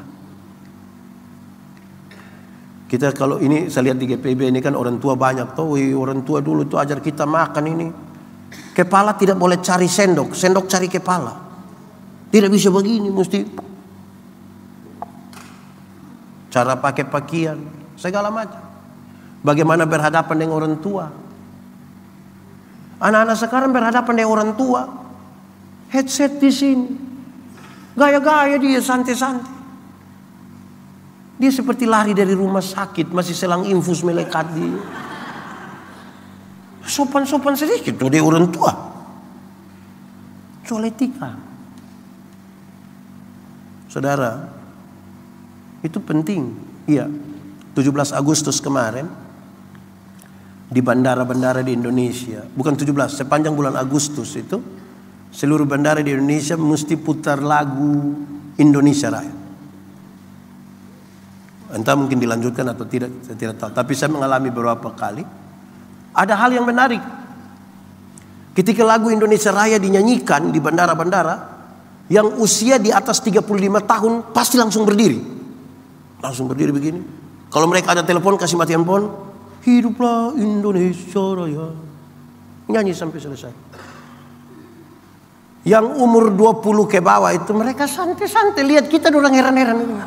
Kita kalau ini saya lihat di GPB ini kan orang tua banyak tahu, orang tua dulu tuh ajar kita makan ini. Kepala tidak boleh cari sendok, sendok cari kepala. Tidak bisa begini, mesti cara pakai pakaian, segala macam. Bagaimana berhadapan dengan orang tua. Anak-anak sekarang berhadapan dengan orang tua, headset di sini, gaya-gaya dia santai-santai. Dia seperti lari dari rumah sakit, masih selang infus melekat di. Sopan-sopan sedikit tuh dia orang tua. Soal etika. Saudara, itu penting. Iya, 17 Agustus kemarin di bandara-bandara di Indonesia, bukan 17, sepanjang bulan Agustus itu seluruh bandara di Indonesia mesti putar lagu Indonesia Raya. Entah mungkin dilanjutkan atau tidak, saya tidak tahu. Tapi saya mengalami beberapa kali. Ada hal yang menarik. Ketika lagu Indonesia Raya dinyanyikan di bandara-bandara, yang usia di atas 35 tahun pasti langsung berdiri. Langsung berdiri begini. Kalau mereka ada telepon, kasih mati handphone. Hiduplah Indonesia Raya. Nyanyi sampai selesai. Yang umur 20 ke bawah itu mereka santai-santai. Lihat kita orang heran-heran.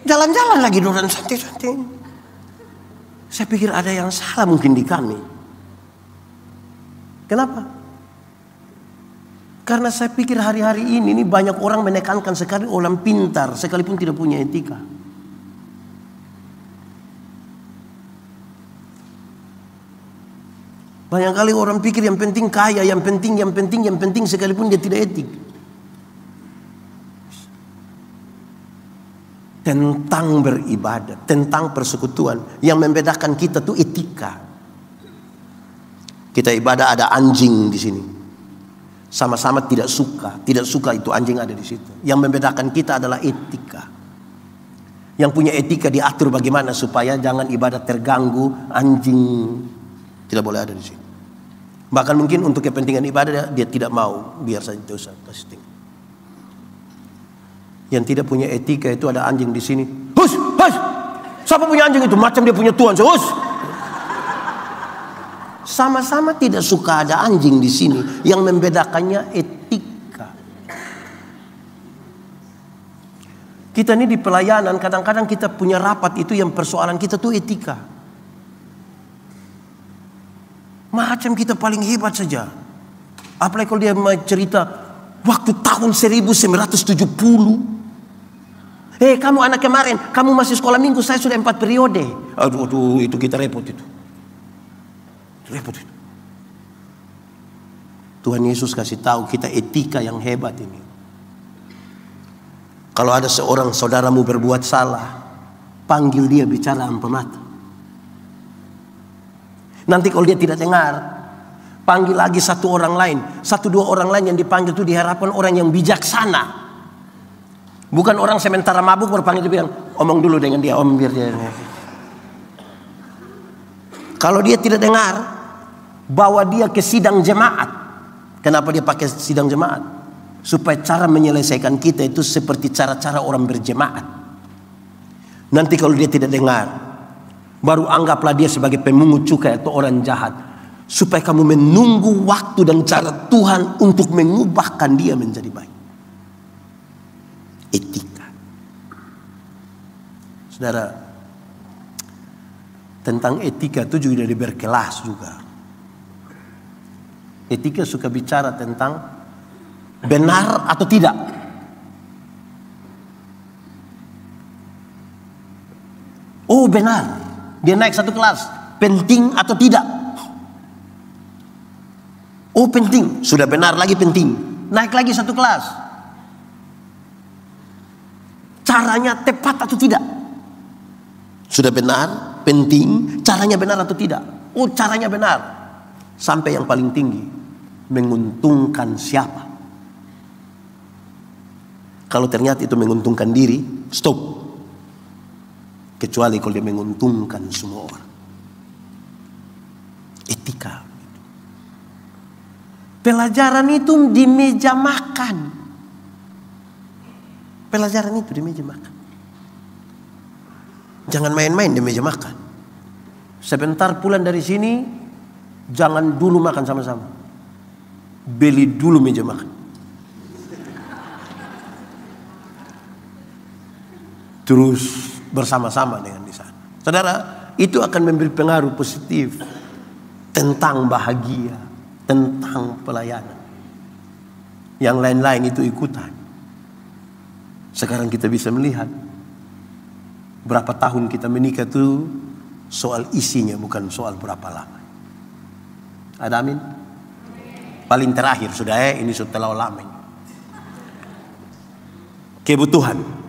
Jalan-jalan lagi orang santai-santai. Saya pikir ada yang salah mungkin di kami. Kenapa? Karena saya pikir hari-hari ini banyak orang menekankan sekali orang pintar sekalipun tidak punya etika. Banyak kali orang pikir yang penting kaya, yang penting sekalipun dia tidak etik. Tentang beribadah, tentang persekutuan. Yang membedakan kita tuh etika. Kita ibadah ada anjing di sini. Sama-sama tidak suka itu anjing ada di situ. Yang membedakan kita adalah etika. Yang punya etika diatur bagaimana supaya jangan ibadah terganggu, anjing tidak boleh ada di sini. Bahkan mungkin untuk kepentingan ibadah dia tidak mau, biar saja dosa kasih. Yang tidak punya etika itu ada anjing di sini. Hus. Siapa punya anjing itu? Macam dia punya tuan. Hus. Sama-sama tidak suka ada anjing di sini. Yang membedakannya etika. Kita ini di pelayanan kadang-kadang kita punya rapat itu yang persoalan kita tuh etika. Macam kita paling hebat saja. Apalagi kalau dia cerita waktu tahun 1970. Kamu anak kemarin, kamu masih sekolah minggu, saya sudah 4 periode. Aduh, itu kita repot itu. Tuhan Yesus kasih tahu kita etika yang hebat ini. Kalau ada seorang saudaramu berbuat salah, panggil dia bicara empat mata. Nanti kalau dia tidak dengar, panggil lagi 1 orang lain. 1-2 orang lain yang dipanggil itu diharapkan orang yang bijaksana. Bukan orang sementara mabuk berpanggil dia bilang, omong dulu dengan dia, biar dia. Kalau dia tidak dengar, bawa dia ke sidang jemaat. Kenapa dia pakai sidang jemaat? Supaya cara menyelesaikan kita itu seperti cara-cara orang berjemaat. Nanti kalau dia tidak dengar, baru anggaplah dia sebagai pemungut cukai atau orang jahat. Supaya kamu menunggu waktu dan cara Tuhan untuk mengubahkan dia menjadi baik. Etika. Saudara, tentang etika itu juga dari berkelas juga. Etika suka bicara tentang benar atau tidak. Oh benar, dia naik 1 kelas. Penting atau tidak? Oh penting, sudah benar lagi penting. Naik lagi 1 kelas. Caranya tepat atau tidak? Sudah benar, penting, caranya benar atau tidak? Oh caranya benar. Sampai yang paling tinggi, menguntungkan siapa? Kalau ternyata itu menguntungkan diri, stop. Kecuali kalau dia menguntungkan semua orang. Etika. Pelajaran itu di meja makan. Pelajaran itu di meja makan. Jangan main-main di meja makan. Sebentar pulang dari sini, jangan dulu makan sama-sama. Beli dulu meja makan. Terus bersama-sama dengan di sana. Saudara, itu akan memberi pengaruh positif tentang bahagia, tentang pelayanan. Yang lain-lain itu ikutan. Sekarang kita bisa melihat berapa tahun kita menikah itu soal isinya, bukan soal berapa lama. Ada amin? Paling terakhir sudah ini setelah lama. Kebutuhan.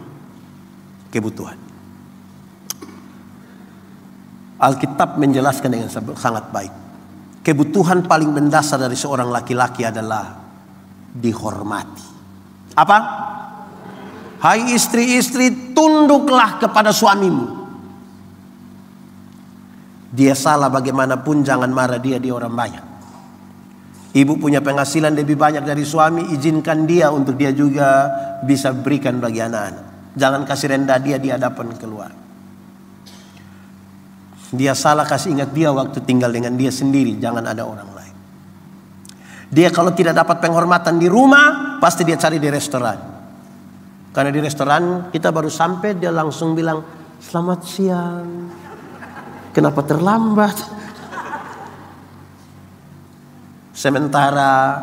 Alkitab menjelaskan dengan sangat baik. Kebutuhan paling mendasar dari seorang laki-laki adalah dihormati. Apa? Hai istri-istri, tunduklah kepada suamimu. Dia salah bagaimanapun, jangan marah dia orang banyak. Ibu punya penghasilan lebih banyak dari suami, izinkan dia untuk dia juga bisa berikan bagi anak-anak. Jangan kasih rendah dia di hadapan keluarga. Dia salah, kasih ingat dia waktu tinggal dengan dia sendiri, jangan ada orang lain. Dia kalau tidak dapat penghormatan di rumah, pasti dia cari di restoran. Karena di restoran kita baru sampai, dia langsung bilang, selamat siang, kenapa terlambat? Sementara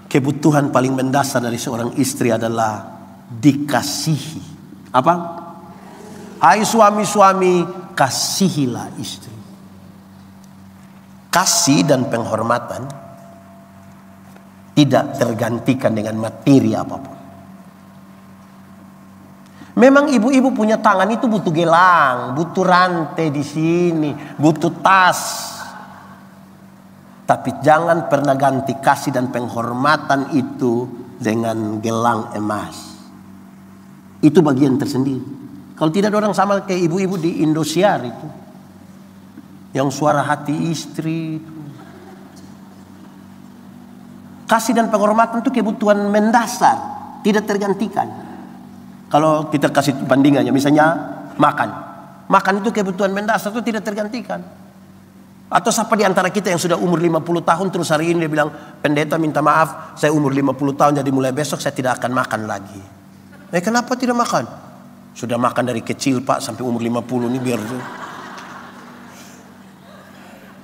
kebutuhan paling mendasar dari seorang istri adalah dikasihi. Apa? Hai suami-suami, kasihilah istri. kasih dan penghormatan tidak tergantikan dengan materi apapun. Memang ibu-ibu punya tangan itu butuh gelang, butuh rantai di sini, butuh tas. Tapi jangan pernah ganti kasih dan penghormatan itu dengan gelang emas. Itu bagian tersendiri. Kalau tidak ada orang sama kayak ibu-ibu di Indosiar itu, yang suara hati istri itu. Kasih dan penghormatan itu kebutuhan mendasar, tidak tergantikan. Kalau kita kasih bandingannya, misalnya makan. Makan itu kebutuhan mendasar, itu tidak tergantikan. Atau siapa di antara kita yang sudah umur 50 tahun terus hari ini dia bilang, pendeta minta maaf, saya umur 50 tahun jadi mulai besok saya tidak akan makan lagi. Kenapa tidak makan? Sudah makan dari kecil Pak sampai umur 50 ini biar.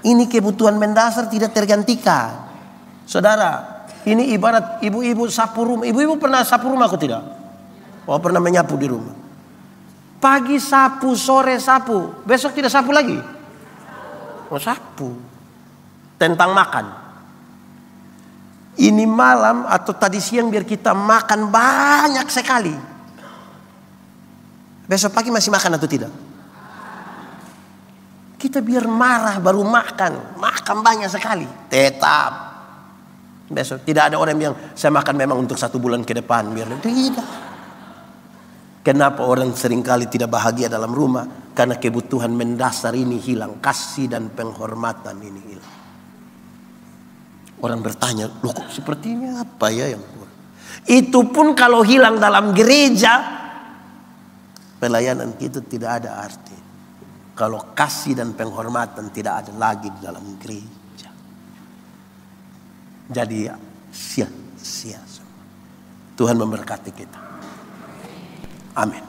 Ini kebutuhan mendasar tidak tergantikan. Saudara, ini ibarat ibu-ibu sapu rumah. Ibu-ibu pernah sapu rumah aku tidak? Oh, pernah menyapu di rumah. Pagi sapu, sore sapu, besok tidak sapu lagi. Oh, sapu. Tentang makan. Ini malam atau tadi siang biar kita makan banyak sekali. Besok pagi masih makan atau tidak? Kita biar marah baru makan. Makan banyak sekali. Tetap. Besok tidak ada orang yang saya makan memang untuk 1 bulan ke depan. Biar tidak. Kenapa orang seringkali tidak bahagia dalam rumah? Karena kebutuhan mendasar ini hilang. Kasih dan penghormatan ini hilang. Orang bertanya, loh kok sepertinya apa ya yang kurang? Itu pun kalau hilang dalam gereja, pelayanan kita tidak ada arti. Kalau kasih dan penghormatan tidak ada lagi di dalam gereja. Jadi sia-sia semua. Tuhan memberkati kita. Amin.